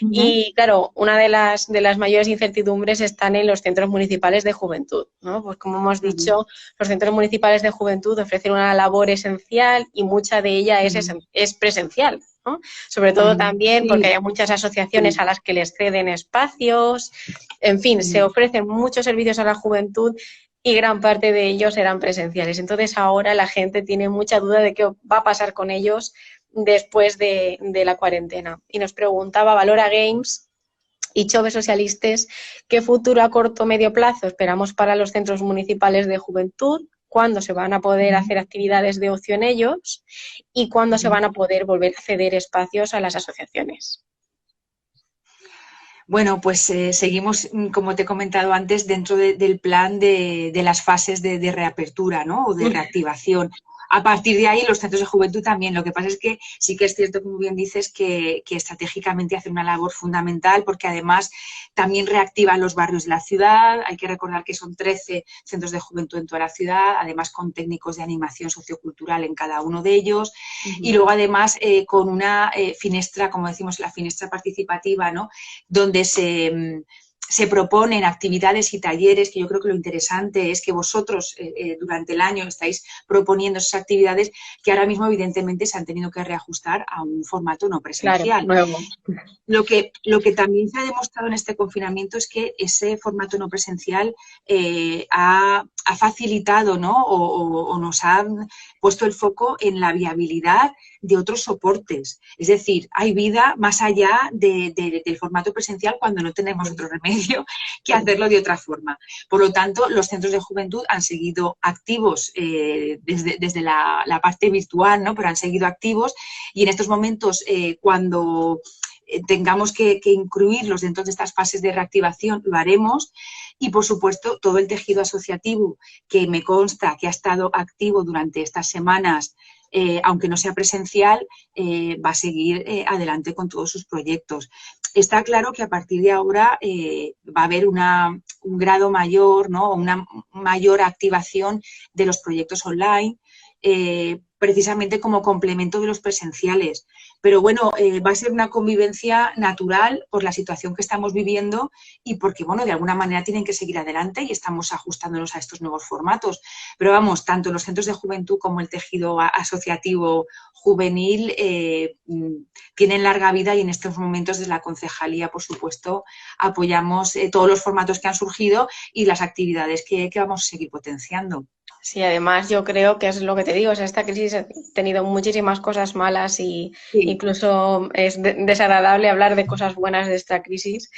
B: Y claro, una de las mayores incertidumbres están en los centros municipales de juventud, ¿no? Pues como hemos dicho, los centros municipales de juventud ofrecen una labor esencial y mucha de ella es presencial, ¿no? Sobre todo también porque hay muchas asociaciones a las que les ceden espacios, en fin, se ofrecen muchos servicios a la juventud y gran parte de ellos eran presenciales. Entonces ahora la gente tiene mucha duda de qué va a pasar con ellos después de la cuarentena. Y nos preguntaba Valora Games y Chove Socialistes qué futuro a corto o medio plazo esperamos para los centros municipales de juventud, cuándo se van a poder hacer actividades de ocio en ellos y cuándo se van a poder volver a ceder espacios a las asociaciones.
A: Bueno, pues seguimos, como te he comentado antes, dentro del plan de las fases de reapertura, ¿no?, o de reactivación. A partir de ahí, los centros de juventud también. Lo que pasa es que sí que es cierto, como bien dices, que estratégicamente hacen una labor fundamental porque además también reactivan los barrios de la ciudad. Hay que recordar que son 13 centros de juventud en toda la ciudad, además con técnicos de animación sociocultural en cada uno de ellos. Y luego, además, con una finestra, como decimos, la finestra participativa, ¿no?, donde se proponen actividades y talleres, que yo creo que lo interesante es que vosotros durante el año estáis proponiendo esas actividades que ahora mismo evidentemente se han tenido que reajustar a un formato no presencial.
B: Claro, nuevo.
A: Lo que también se ha demostrado en este confinamiento es que ese formato no presencial ha facilitado, ¿no?, o nos ha puesto el foco en la viabilidad de otros soportes. Es decir, hay vida más allá del formato presencial cuando no tenemos otro remedio que hacerlo de otra forma. Por lo tanto, los centros de juventud han seguido activos desde la parte virtual, ¿no?, pero han seguido activos y en estos momentos cuando tengamos que incluirlos dentro de estas fases de reactivación, lo haremos. Y, por supuesto, todo el tejido asociativo que me consta que ha estado activo durante estas semanas, aunque no sea presencial, va a seguir adelante con todos sus proyectos. está claro que a partir de ahora va a haber un grado mayor, ¿no? Una mayor activación de los proyectos online, precisamente como complemento de los presenciales. Pero bueno, va a ser una convivencia natural por la situación que estamos viviendo y porque, bueno, de alguna manera tienen que seguir adelante y estamos ajustándonos a estos nuevos formatos. Pero vamos, tanto los centros de juventud como el tejido asociativo juvenil tienen larga vida y en estos momentos desde la concejalía, por supuesto, apoyamos todos los formatos que han surgido y las actividades que vamos a seguir potenciando.
B: Sí, además yo creo que es lo que te digo, o sea, esta crisis ha tenido muchísimas cosas malas y
A: Sí.
B: incluso es desagradable hablar de cosas buenas de esta crisis,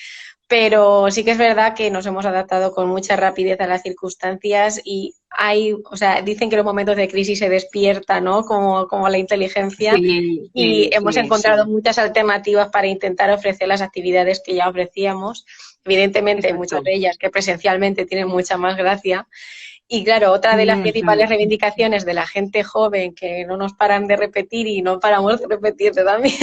B: pero sí que es verdad que nos hemos adaptado con mucha rapidez a las circunstancias y o sea, dicen que en los momentos de crisis se despierta, ¿no? Como la inteligencia
A: Sí,
B: y
A: sí,
B: hemos
A: sí,
B: encontrado
A: sí.
B: muchas alternativas para intentar ofrecer las actividades que ya ofrecíamos. Evidentemente, muchas
A: Exacto.
B: de ellas que presencialmente tienen mucha más gracia. Y claro, otra de las
A: Claro.
B: principales reivindicaciones de la gente joven que no nos paran de repetir y no paramos de repetirte también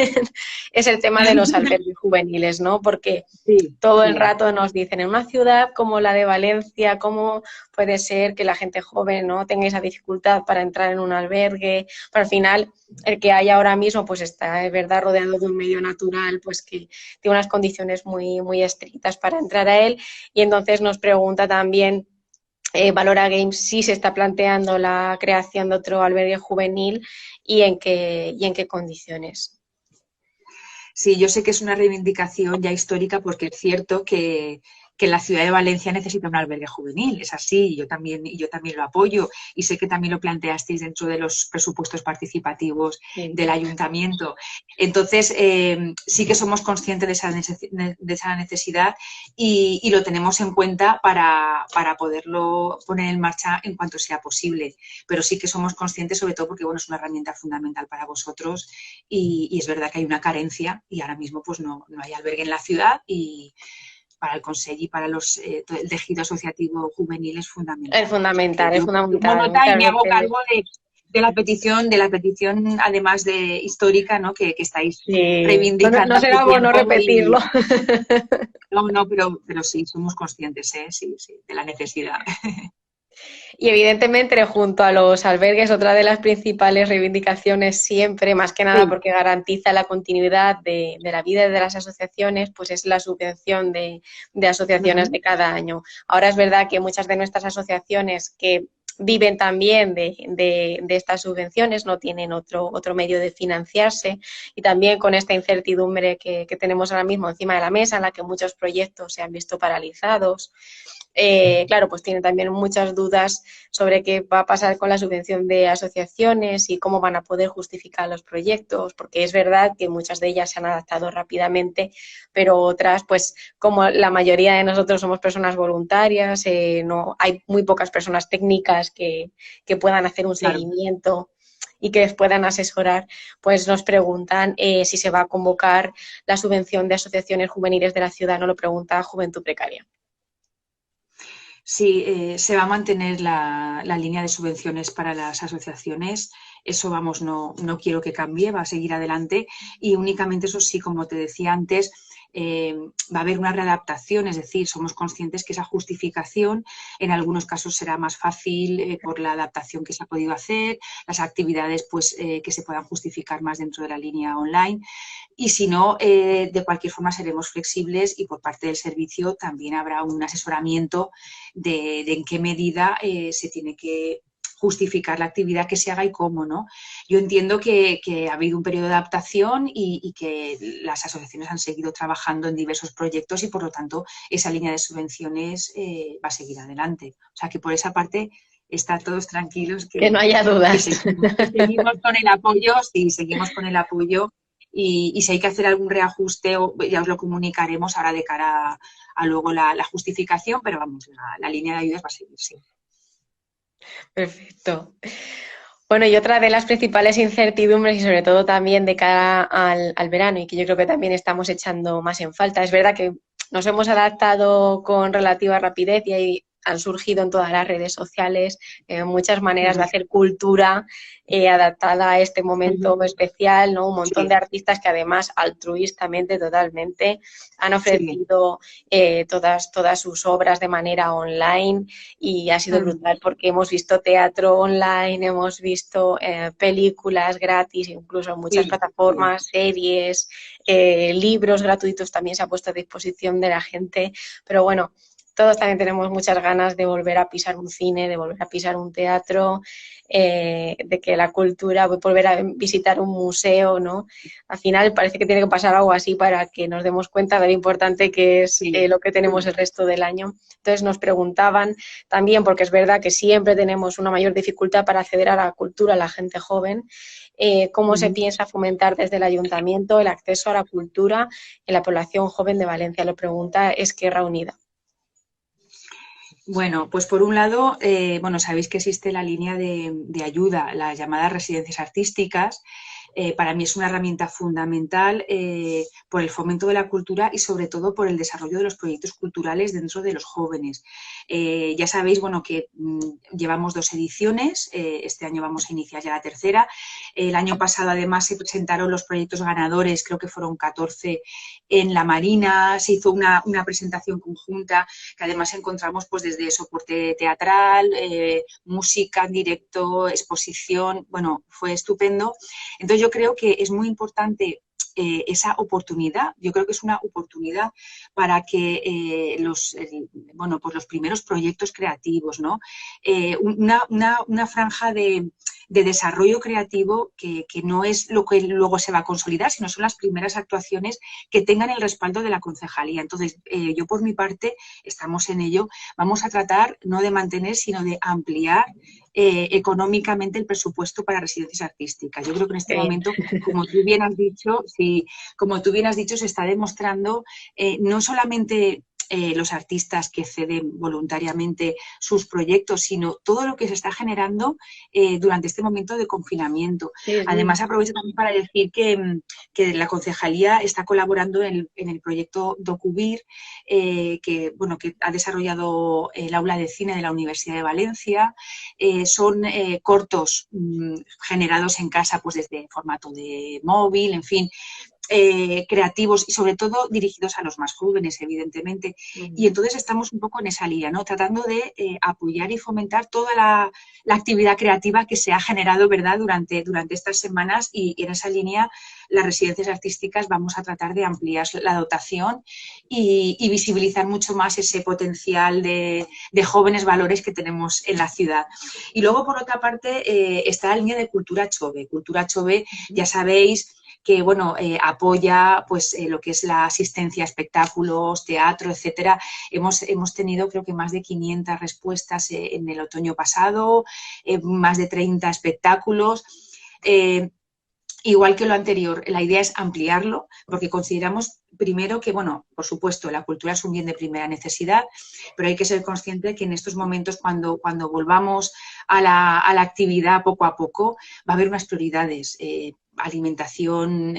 B: es el tema de los albergues juveniles, ¿no? Porque
A: Sí,
B: todo el
A: sí.
B: rato nos dicen, en una ciudad como la de Valencia, ¿cómo puede ser que la gente joven no tenga esa dificultad para entrar en un albergue? Pero al final, el que hay ahora mismo, pues está, es verdad, rodeado de un medio natural, pues que tiene unas condiciones muy, muy estrictas para entrar a él. Y entonces nos pregunta también Valora Games sí se está planteando la creación de otro albergue juvenil y en qué condiciones.
A: Sí, yo sé que es una reivindicación ya histórica porque es cierto que la ciudad de Valencia necesita un albergue juvenil. Es así, y yo también lo apoyo. Y sé que también lo planteasteis dentro de los presupuestos participativos
B: Sí.
A: del ayuntamiento. Entonces, sí que somos conscientes de esa necesidad y lo tenemos en cuenta para poderlo poner en marcha en cuanto sea posible. Pero sí que somos conscientes, sobre todo porque bueno, es una herramienta fundamental para vosotros y es verdad que hay una carencia y ahora mismo pues no hay albergue en la ciudad y para el Consell y para el tejido asociativo juvenil es fundamental. O sea que
B: Es
A: yo tomo
B: fundamental.
A: nota y
B: Muchas
A: me hago
B: veces
A: cargo de la petición además de histórica, ¿no? que estáis
B: sí. No,
A: reivindicando
B: no
A: hace
B: será bueno
A: tiempo
B: repetirlo.
A: y no, pero sí, somos conscientes, sí, sí, de la necesidad.
B: Y evidentemente, junto a los albergues, otra de las principales reivindicaciones siempre, más que nada
A: Sí.
B: porque garantiza la continuidad de la vida de las asociaciones, pues es la subvención de asociaciones
A: Uh-huh.
B: de cada año. Ahora es verdad que muchas de nuestras asociaciones que viven también de estas subvenciones, no tienen otro medio de financiarse y también con esta incertidumbre que tenemos ahora mismo encima de la mesa en la que muchos proyectos se han visto paralizados. Claro, pues tiene también muchas dudas sobre qué va a pasar con la subvención de asociaciones y cómo van a poder justificar los proyectos, porque es verdad que muchas de ellas se han adaptado rápidamente, pero otras, pues como la mayoría de nosotros somos personas voluntarias, no hay muy pocas personas técnicas que puedan hacer un
A: Claro.
B: seguimiento y que les puedan asesorar, pues nos preguntan si se va a convocar la subvención de asociaciones juveniles de la ciudad, no lo pregunta Juventud Precaria.
A: Sí, se va a mantener la línea de subvenciones para las asociaciones. Eso, vamos, no quiero que cambie, va a seguir adelante. Y únicamente, eso sí, como te decía antes, va a haber una readaptación, es decir, somos conscientes que esa justificación en algunos casos será más fácil por la adaptación que se ha podido hacer, las actividades pues, que se puedan justificar más dentro de la línea online. Y si no, de cualquier forma seremos flexibles y por parte del servicio también habrá un asesoramiento de en qué medida se tiene que justificar la actividad que se haga y cómo, ¿no? Yo entiendo que ha habido un periodo de adaptación y que las asociaciones han seguido trabajando en diversos proyectos y, por lo tanto, esa línea de subvenciones va a seguir adelante. O sea, que por esa parte están todos tranquilos
B: Que no haya
A: que
B: dudas.
A: seguimos con el apoyo, sí, seguimos con el apoyo y si hay que hacer algún reajuste, ya os lo comunicaremos ahora de cara a luego la justificación, pero vamos, la línea de ayudas va a seguir, sí.
B: Perfecto. Bueno, y otra de las principales incertidumbres y sobre todo también de cara al verano y que yo creo que también estamos echando más en falta. Es verdad que nos hemos adaptado con relativa rapidez y hay han surgido en todas las redes sociales muchas maneras de hacer cultura adaptada a este momento especial, ¿no? Un montón de artistas que además altruistamente totalmente han ofrecido todas sus obras de manera online y ha sido brutal porque hemos visto teatro online, hemos visto películas gratis, incluso en muchas plataformas, series, libros gratuitos también se ha puesto a disposición de la gente, pero bueno, todos también tenemos muchas ganas de volver a pisar un cine, de volver a pisar un teatro, de que la cultura, volver a visitar un museo, ¿no? Al final parece que tiene que pasar algo así para que nos demos cuenta de lo importante que es lo que tenemos el resto del año. Entonces nos preguntaban también, porque es verdad que siempre tenemos una mayor dificultad para acceder a la cultura a la gente joven, cómo se piensa fomentar desde el ayuntamiento el acceso a la cultura en la población joven de Valencia. Lo pregunta Esquerra Unida.
A: Bueno, pues por un lado, sabéis que existe la línea de ayuda, las llamadas residencias artísticas. Para mí es una herramienta fundamental por el fomento de la cultura y sobre todo por el desarrollo de los proyectos culturales dentro de los jóvenes. Ya sabéis, que llevamos 2 ediciones, este año vamos a iniciar ya la tercera. El año pasado además se presentaron los proyectos ganadores, creo que fueron 14 en la Marina, se hizo una presentación conjunta que además encontramos pues desde soporte teatral, música en directo, exposición, fue estupendo. Entonces yo creo que es muy importante esa oportunidad, yo creo que es una oportunidad para que los primeros proyectos creativos, ¿no? Una franja de desarrollo creativo que no es lo que luego se va a consolidar, sino son las primeras actuaciones que tengan el respaldo de la concejalía. Entonces, yo por mi parte, estamos en ello, vamos a tratar no de mantener, sino de ampliar económicamente el presupuesto para residencias artísticas. Yo creo que en este momento, como tú bien has dicho, se está demostrando no solamente los artistas que ceden voluntariamente sus proyectos, sino todo lo que se está generando durante este momento de confinamiento. Además, aprovecho también para decir que la concejalía está colaborando en el proyecto Docubir, que ha desarrollado el aula de cine de la Universidad de Valencia. Son cortos generados en casa pues desde formato de móvil, en fin, creativos y sobre todo dirigidos a los más jóvenes, evidentemente. Y entonces estamos un poco en esa línea, ¿no? Tratando de apoyar y fomentar toda la actividad creativa que se ha generado, ¿verdad?, durante estas semanas, y en esa línea las residencias artísticas vamos a tratar de ampliar la dotación y visibilizar mucho más ese potencial de jóvenes valores que tenemos en la ciudad. Y luego, por otra parte, está la línea de Cultura Chove. Cultura Chove, ya sabéis, que apoya pues lo que es la asistencia a espectáculos, teatro, etcétera. Hemos tenido creo que más de 500 respuestas en el otoño pasado, más de 30 espectáculos. Igual que lo anterior, la idea es ampliarlo porque consideramos primero que, por supuesto, la cultura es un bien de primera necesidad, pero hay que ser consciente de que en estos momentos, cuando volvamos a la actividad poco a poco, va a haber unas prioridades, alimentación,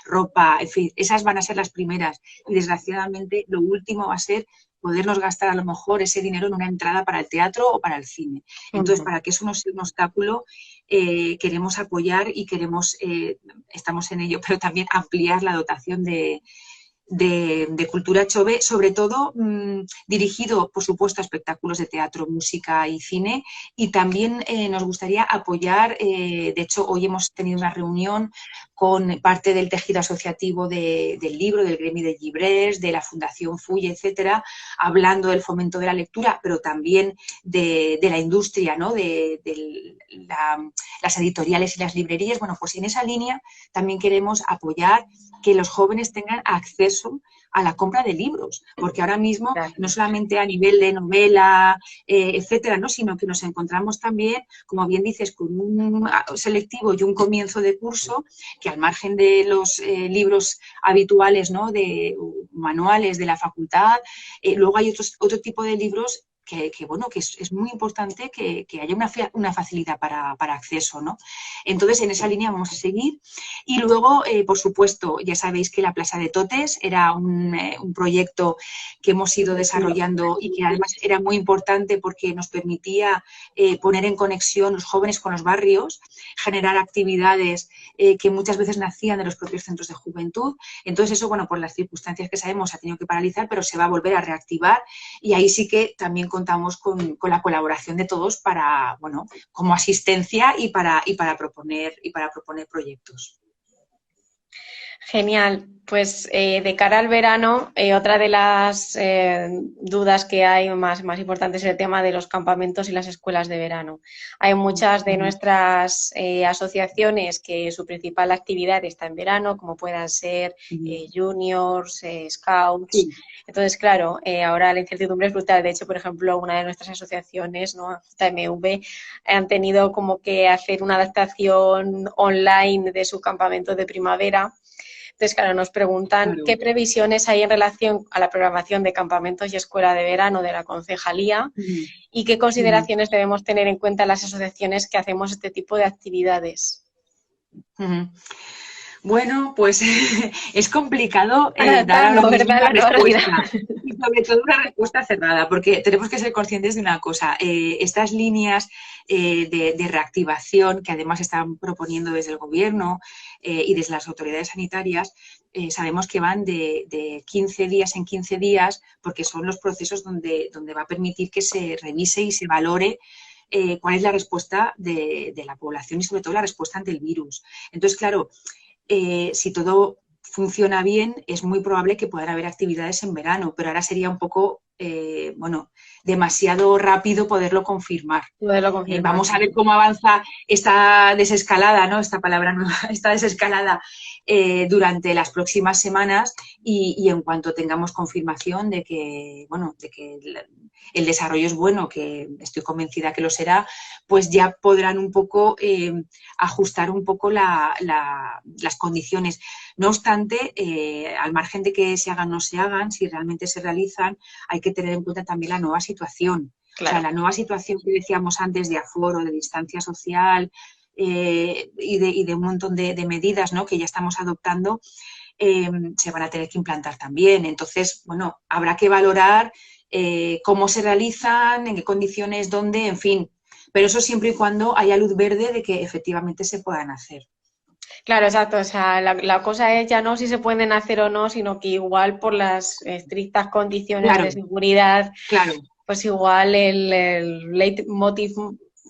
A: ropa, en fin, esas van a ser las primeras y desgraciadamente lo último va a ser podernos gastar a lo mejor ese dinero en una entrada para el teatro o para el cine. Entonces, para que eso no sea un obstáculo, queremos apoyar y estamos en ello, pero también ampliar la dotación de Cultura Chove, sobre todo dirigido, por supuesto, a espectáculos de teatro, música y cine, y también nos gustaría apoyar, de hecho, hoy hemos tenido una reunión con parte del tejido asociativo del libro, del gremio de llibrers, de la Fundación Fulle, etcétera, hablando del fomento de la lectura, pero también de la industria, ¿no?, de las editoriales y las librerías. Pues en esa línea también queremos apoyar que los jóvenes tengan acceso a la compra de libros, porque ahora mismo no solamente a nivel de novela, etcétera, ¿no?, sino que nos encontramos también, como bien dices, con un selectivo y un comienzo de curso que al margen de los libros habituales, ¿no?, de manuales de la facultad, luego hay otro tipo de libros bueno, que es muy importante que haya una facilidad para acceso, ¿no? Entonces, en esa línea vamos a seguir. Y luego, por supuesto, ya sabéis que la Plaza de Totes era un proyecto que hemos ido desarrollando y que además era muy importante porque nos permitía poner en conexión los jóvenes con los barrios, generar actividades que muchas veces nacían de los propios centros de juventud. Entonces, eso, bueno, por las circunstancias que sabemos, ha tenido que paralizar, pero se va a volver a reactivar y ahí sí que también contamos con la colaboración de todos para, bueno, como asistencia y para proponer proyectos.
B: Genial. Pues de cara al verano, otra de las dudas que hay más importantes es el tema de los campamentos y las escuelas de verano. Hay muchas de nuestras asociaciones que su principal actividad está en verano, como puedan ser juniors, scouts.
A: Sí.
B: Entonces, claro, ahora la incertidumbre es brutal. De hecho, por ejemplo, una de nuestras asociaciones, ¿no? JMV, han tenido como que hacer una adaptación online de su campamento de primavera. Entonces, claro, nos preguntan qué previsiones hay en relación a la programación de campamentos y escuela de verano de la concejalía y qué consideraciones debemos tener en cuenta las asociaciones que hacemos este tipo de actividades.
A: Bueno, pues es complicado dar una respuesta, y sobre todo una respuesta cerrada, porque tenemos que ser conscientes de una cosa. Estas líneas de reactivación que además están proponiendo desde el Gobierno y desde las autoridades sanitarias, sabemos que van de 15 días en 15 días, porque son los procesos donde va a permitir que se revise y se valore cuál es la respuesta de la población y sobre todo la respuesta ante el virus. Entonces, claro, si todo funciona bien, es muy probable que puedan haber actividades en verano, pero ahora sería un poco, bueno, demasiado rápido poderlo confirmar. Vamos a ver cómo avanza esta desescalada, ¿no? Esta palabra nueva, esta desescalada durante las próximas semanas y en cuanto tengamos confirmación de que, bueno, de que el desarrollo es bueno, que estoy convencida que lo será, pues ya podrán un poco ajustar un poco las condiciones. No obstante, al margen de que se hagan o no se hagan, si realmente se realizan, hay que tener en cuenta también la nueva situación. Claro. O sea, la nueva situación que decíamos antes de aforo, de distancia social y de un montón de medidas, ¿no?, que ya estamos adoptando, se van a tener que implantar también. Entonces, bueno, habrá que valorar cómo se realizan, en qué condiciones, dónde, en fin. Pero eso siempre y cuando haya luz verde de que efectivamente se puedan hacer.
B: Claro, exacto. O sea, la cosa es ya no si se pueden hacer o no, sino que igual por las estrictas condiciones de seguridad, pues igual el leitmotiv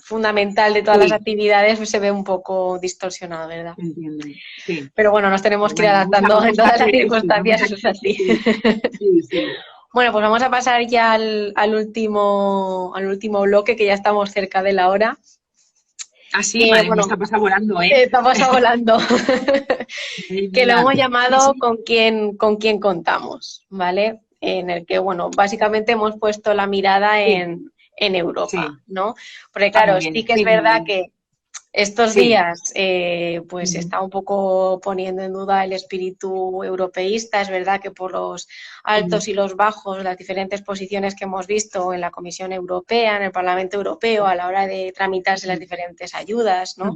B: fundamental de todas las actividades pues se ve un poco distorsionado, ¿verdad?
A: Entiendo. Sí.
B: Pero bueno, nos tenemos que ir adaptando en todas las circunstancias, eso es así.
A: Sí.
B: Bueno, pues vamos a pasar ya al último bloque, que ya estamos cerca de la hora.
A: Ah, sí, madre mía, está pasando volando, ¿eh?
B: Está pasando volando. Que lo hemos llamado ¿Con quién contamos? ¿Vale? En el que, bueno, básicamente hemos puesto la mirada en Europa, ¿no? Porque claro, sí que es verdad que estos días pues se está un poco poniendo en duda el espíritu europeísta. Es verdad que por los altos y los bajos, las diferentes posiciones que hemos visto en la Comisión Europea, en el Parlamento Europeo, a la hora de tramitarse las diferentes ayudas, ¿no?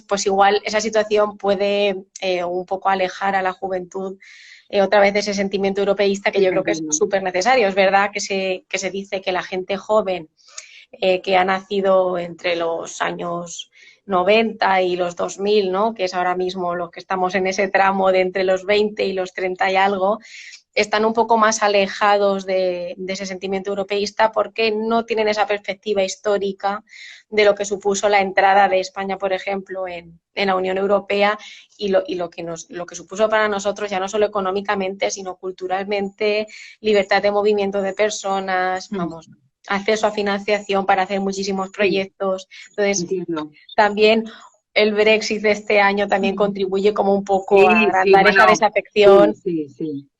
B: Pues igual esa situación puede un poco alejar a la juventud otra vez de ese sentimiento europeísta que yo creo que es súper necesario. Es verdad que se dice que la gente joven que ha nacido entre los años 90 y los 2000, ¿no?, que es ahora mismo los que estamos en ese tramo de entre los 20 y los 30 y algo, están un poco más alejados de ese sentimiento europeísta porque no tienen esa perspectiva histórica de lo que supuso la entrada de España, por ejemplo, en la Unión Europea y lo que supuso para nosotros, ya no solo económicamente, sino culturalmente, libertad de movimiento de personas, vamos, acceso a financiación para hacer muchísimos proyectos. Entonces, también el Brexit de este año también contribuye como un poco a agrandar esa desafección.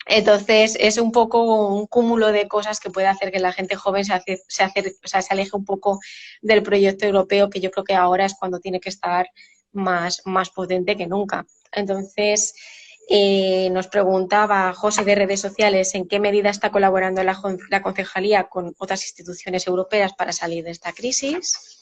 B: Entonces, es un poco un cúmulo de cosas que puede hacer que la gente joven se aleje un poco del proyecto europeo, que yo creo que ahora es cuando tiene que estar más potente que nunca. Entonces, Nos preguntaba José de redes sociales en qué medida está colaborando la concejalía con otras instituciones europeas para salir de esta crisis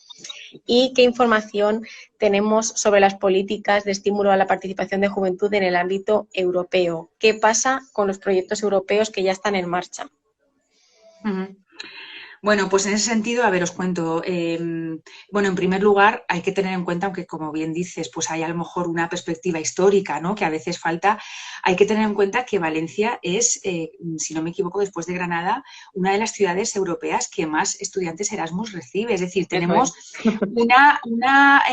B: y qué información tenemos sobre las políticas de estímulo a la participación de juventud en el ámbito europeo. ¿Qué pasa con los proyectos europeos que ya están en marcha?
A: Bueno, pues en ese sentido, a ver, os cuento. Bueno, en primer lugar, hay que tener en cuenta, aunque como bien dices, pues hay a lo mejor una perspectiva histórica, ¿no? Que a veces falta. Hay que tener en cuenta que Valencia es, si no me equivoco, después de Granada, una de las ciudades europeas que más estudiantes Erasmus recibe. Es decir, tenemos una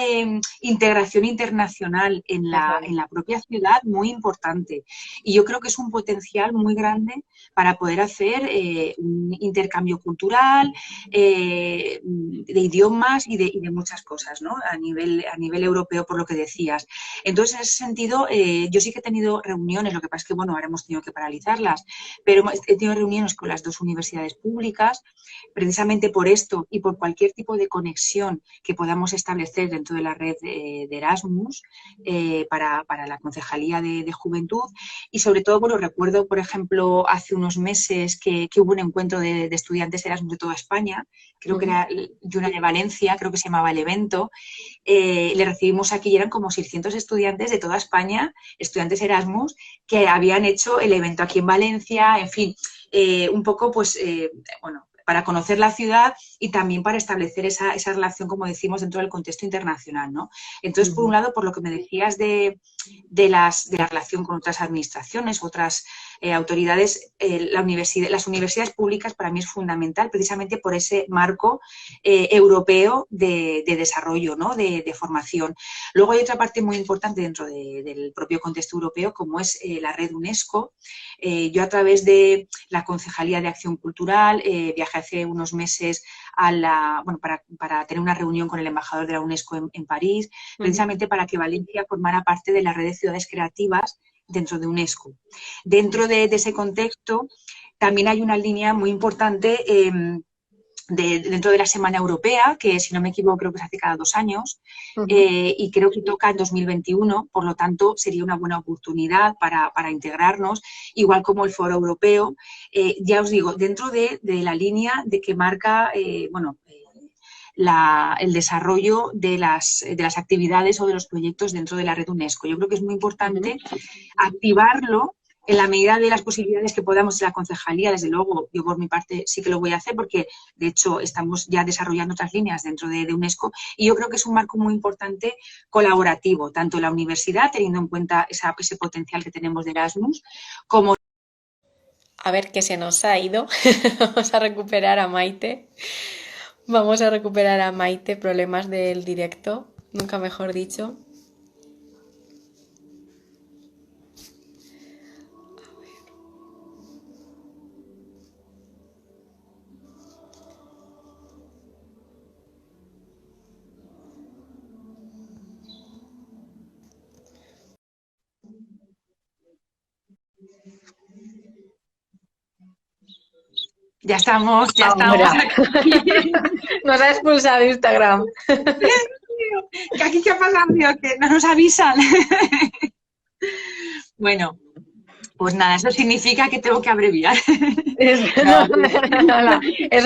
A: integración internacional en la propia ciudad muy importante. Y yo creo que es un potencial muy grande para poder hacer un intercambio cultural, de idiomas y de muchas cosas, ¿no? A nivel europeo, por lo que decías. Entonces, en ese sentido, yo sí que he tenido reuniones, lo que pasa es que, bueno, ahora hemos tenido que paralizarlas, pero he tenido reuniones con las dos universidades públicas, precisamente por esto y por cualquier tipo de conexión que podamos establecer dentro de la red de Erasmus para la Concejalía de Juventud. Y sobre todo, bueno, recuerdo, por ejemplo, hace unos meses que hubo un encuentro de estudiantes Erasmus de toda España, creo que era de una de Valencia, creo que se llamaba el evento, le recibimos aquí y eran como 600 estudiantes de toda España, estudiantes Erasmus, que habían hecho el evento aquí en Valencia, en fin, un poco, pues, bueno, para conocer la ciudad y también para establecer esa relación, como decimos, dentro del contexto internacional, ¿no? Entonces, por un lado, por lo que me decías de la relación con otras administraciones, otras autoridades, las universidades públicas para mí es fundamental precisamente por ese marco europeo de desarrollo, ¿no? de formación. Luego hay otra parte muy importante dentro del propio contexto europeo, como es la red UNESCO. Yo a través de la Concejalía de Acción Cultural viajé hace unos meses para tener una reunión con el embajador de la UNESCO en París, precisamente para que Valencia formara parte de la red de ciudades creativas dentro de UNESCO. Dentro de ese contexto también hay una línea muy importante dentro de la Semana Europea, que si no me equivoco creo que se hace cada 2 años, y creo que toca en 2021, por lo tanto sería una buena oportunidad para integrarnos, igual como el Foro Europeo. Ya os digo, dentro de la línea de que marca, el desarrollo de las actividades o de los proyectos dentro de la red UNESCO. Yo creo que es muy importante activarlo en la medida de las posibilidades que podamos en la concejalía. Desde luego, yo por mi parte sí que lo voy a hacer porque, de hecho, estamos ya desarrollando otras líneas dentro de UNESCO y yo creo que es un marco muy importante colaborativo, tanto la universidad, teniendo en cuenta ese potencial que tenemos de Erasmus, como...
B: A ver, que se nos ha ido. Vamos a recuperar a Maite. Problemas del directo, nunca mejor dicho.
A: Ya estamos.
B: Nos ha expulsado Instagram.
A: ¿Aquí qué ha pasado? Que no nos avisan. Bueno, pues nada, eso significa que tengo que abreviar.
B: Eso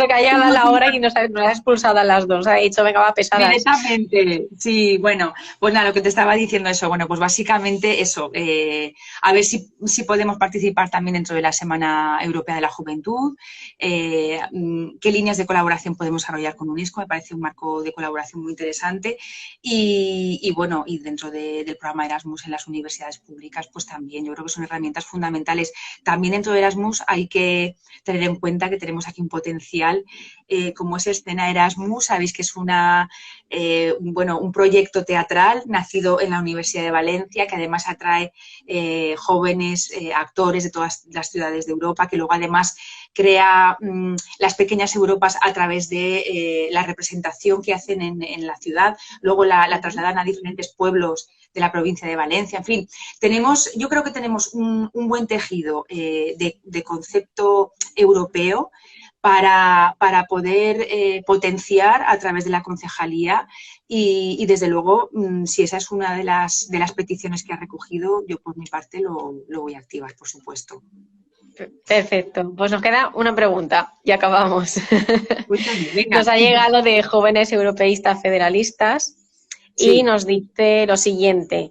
B: que ha llegado a la hora y nos ha expulsado a las 2. Ha dicho, venga, va, pesadas.
A: Directamente, sí, bueno, pues nada, lo que te estaba diciendo eso, bueno, pues básicamente eso, a ver si podemos participar también dentro de la Semana Europea de la Juventud, qué líneas de colaboración podemos desarrollar con UNESCO, me parece un marco de colaboración muy interesante y bueno, y dentro del programa Erasmus en las universidades públicas, pues también yo creo que son herramientas fundamentales. También dentro de Erasmus hay que tener en cuenta que tenemos aquí un potencial como es Escena Erasmus. Sabéis que es un proyecto teatral nacido en la Universidad de Valencia, que además atrae jóvenes actores de todas las ciudades de Europa, que luego además crea las pequeñas Europas a través de la representación que hacen en la ciudad, luego la trasladan a diferentes pueblos de la provincia de Valencia. En fin, yo creo que tenemos un buen tejido de concepto europeo para poder potenciar a través de la concejalía y desde luego, si esa es una de las peticiones que ha recogido, yo por mi parte lo voy a activar, por supuesto.
B: Perfecto. Pues nos queda una pregunta y acabamos.
A: Cuéntame, venga.
B: Nos ha llegado de Jóvenes Europeístas Federalistas y nos dice lo siguiente.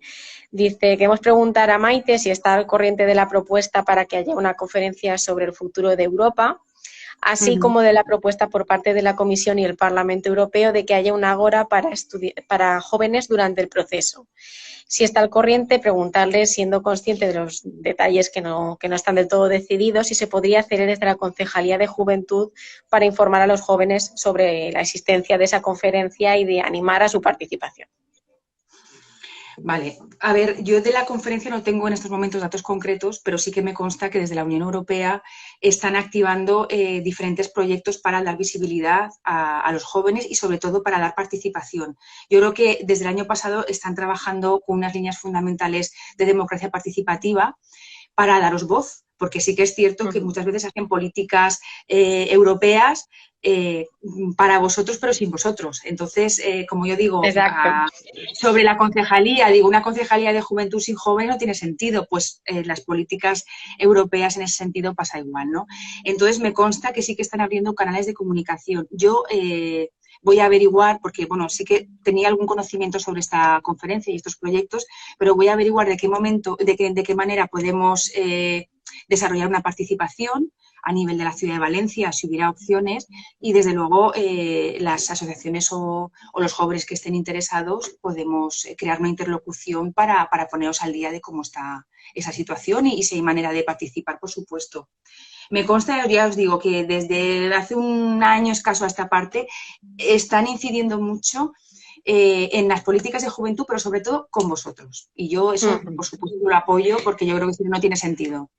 B: Dice, queremos preguntar a Maite si está al corriente de la propuesta para que haya una conferencia sobre el futuro de Europa, así como de la propuesta por parte de la Comisión y el Parlamento Europeo de que haya un ágora para jóvenes durante el proceso. Si está al corriente, preguntarle, siendo consciente de los detalles que no están del todo decididos, si se podría hacer desde la Concejalía de Juventud para informar a los jóvenes sobre la existencia de esa conferencia y de animar a su participación.
A: Vale, a ver, yo de la conferencia no tengo en estos momentos datos concretos, pero sí que me consta que desde la Unión Europea están activando diferentes proyectos para dar visibilidad a los jóvenes y sobre todo para dar participación. Yo creo que desde el año pasado están trabajando con unas líneas fundamentales de democracia participativa para daros voz, porque sí que es cierto que muchas veces hacen políticas europeas para vosotros, pero sin vosotros. Entonces, como yo digo, sobre la concejalía, digo, una concejalía de juventud sin jóvenes no tiene sentido, pues las políticas europeas en ese sentido pasa igual, ¿no? Entonces, me consta que sí que están abriendo canales de comunicación. Yo voy a averiguar, porque, bueno, sí que tenía algún conocimiento sobre esta conferencia y estos proyectos, pero voy a averiguar de qué manera podemos desarrollar una participación a nivel de la ciudad de Valencia, si hubiera opciones, y desde luego las asociaciones o los jóvenes que estén interesados podemos crear una interlocución para poneros al día de cómo está esa situación y si hay manera de participar, por supuesto. Me consta, ya os digo, que desde hace un año escaso a esta parte están incidiendo mucho en las políticas de juventud, pero sobre todo con vosotros. Y yo eso, por supuesto, lo apoyo porque yo creo que no tiene sentido.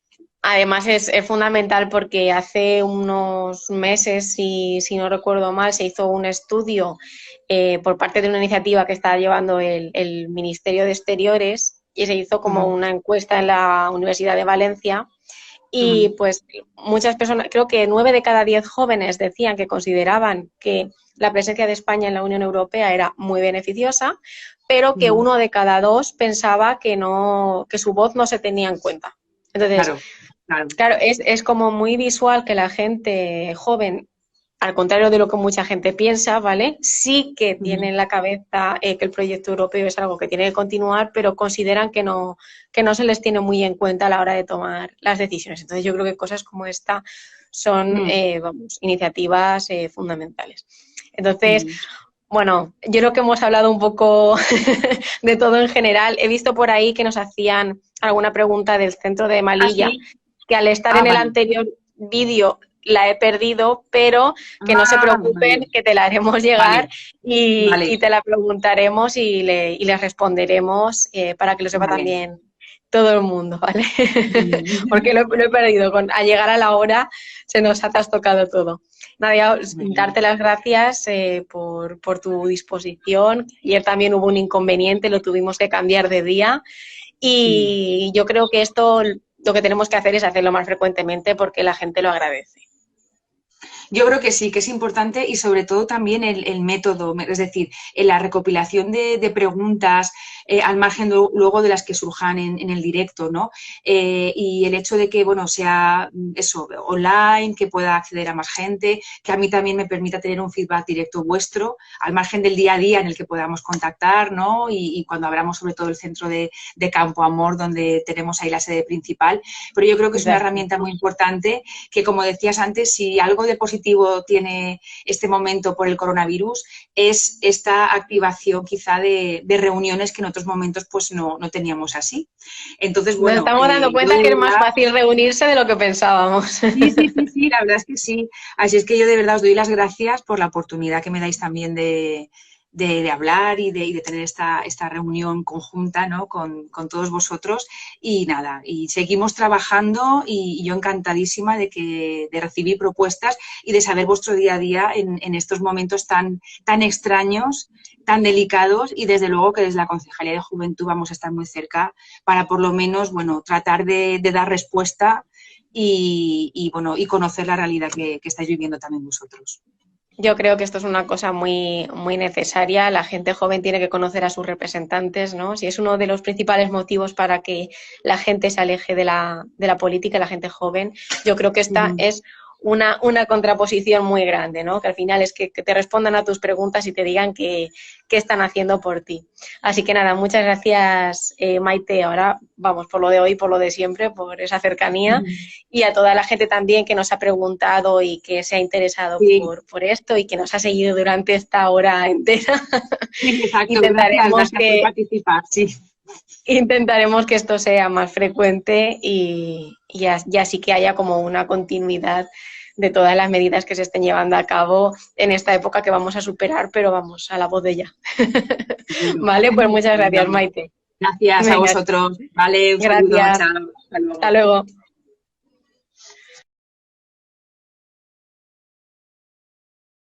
B: Además es fundamental porque hace unos meses, si no recuerdo mal, se hizo un estudio por parte de una iniciativa que está llevando el Ministerio de Exteriores y se hizo como una encuesta en la Universidad de Valencia y pues muchas personas, creo que 9 de cada 10 jóvenes decían que consideraban que la presencia de España en la Unión Europea era muy beneficiosa, pero que 1 de cada 2 pensaba que su voz no se tenía en cuenta. Entonces, claro, es como muy visual que la gente joven, al contrario de lo que mucha gente piensa, ¿vale? Sí que tiene en la cabeza que el proyecto europeo es algo que tiene que continuar, pero consideran que no se les tiene muy en cuenta a la hora de tomar las decisiones. Entonces, yo creo que cosas como esta son, iniciativas fundamentales. Entonces, bueno, yo creo que hemos hablado un poco de todo en general. He visto por ahí que nos hacían alguna pregunta del centro de Malilla, que al estar en el anterior vídeo la he perdido, pero que no se preocupen, que te la haremos llegar y te la preguntaremos y les responderemos para que lo sepa también todo el mundo, ¿vale? Porque lo he perdido. Al llegar a la hora se nos ha trastocado todo. Nadia, darte las gracias por tu disposición. Ayer también hubo un inconveniente, lo tuvimos que cambiar de día y yo creo que esto lo que tenemos que hacer es hacerlo más frecuentemente porque la gente lo agradece.
A: Yo creo que sí, que es importante y sobre todo también el método, es decir, en la recopilación de preguntas al margen luego de las que surjan en el directo, ¿no? Y el hecho de que, bueno, sea eso, online, que pueda acceder a más gente, que a mí también me permita tener un feedback directo vuestro, al margen del día a día en el que podamos contactar, ¿no? Y cuando abramos sobre todo el centro de Campo Amor, donde tenemos ahí la sede principal, pero yo creo que es una herramienta muy importante que, como decías antes, si algo de positivo tiene este momento por el coronavirus, es esta activación quizá de reuniones que en otros momentos pues no teníamos así. Entonces, bueno...
B: Nos estamos dando cuenta que es más fácil reunirse de lo que pensábamos.
A: Sí, la verdad es que sí. Así es que yo de verdad os doy las gracias por la oportunidad que me dais también de hablar y de tener esta reunión conjunta, ¿no? con todos vosotros y nada, y seguimos trabajando y yo encantadísima de recibir propuestas y de saber vuestro día a día en estos momentos tan extraños, tan delicados y desde luego que desde la Concejalía de Juventud vamos a estar muy cerca para por lo menos, bueno, tratar de dar respuesta bueno, y conocer la realidad que estáis viviendo también vosotros.
B: Yo creo que esto es una cosa muy, muy necesaria. La gente joven tiene que conocer a sus representantes, ¿no? Si es uno de los principales motivos para que la gente se aleje de la política, la gente joven, yo creo que esta es una contraposición muy grande, ¿no? Que al final es que te respondan a tus preguntas y te digan qué están haciendo por ti. Así que nada, muchas gracias, Maite. Ahora vamos por lo de hoy, por lo de siempre, por esa cercanía y a toda la gente también que nos ha preguntado y que se ha interesado por esto y que nos ha seguido durante esta hora entera.
A: Exacto, gracias por participar, sí.
B: Intentaremos que esto sea más frecuente y así que haya como una continuidad de todas las medidas que se estén llevando a cabo en esta época que vamos a superar, pero vamos a la voz de ella. Vale, pues muchas gracias, Maite.
A: Gracias a vosotros. Vale, un saludo.
B: Gracias.
A: Chao.
B: Hasta luego.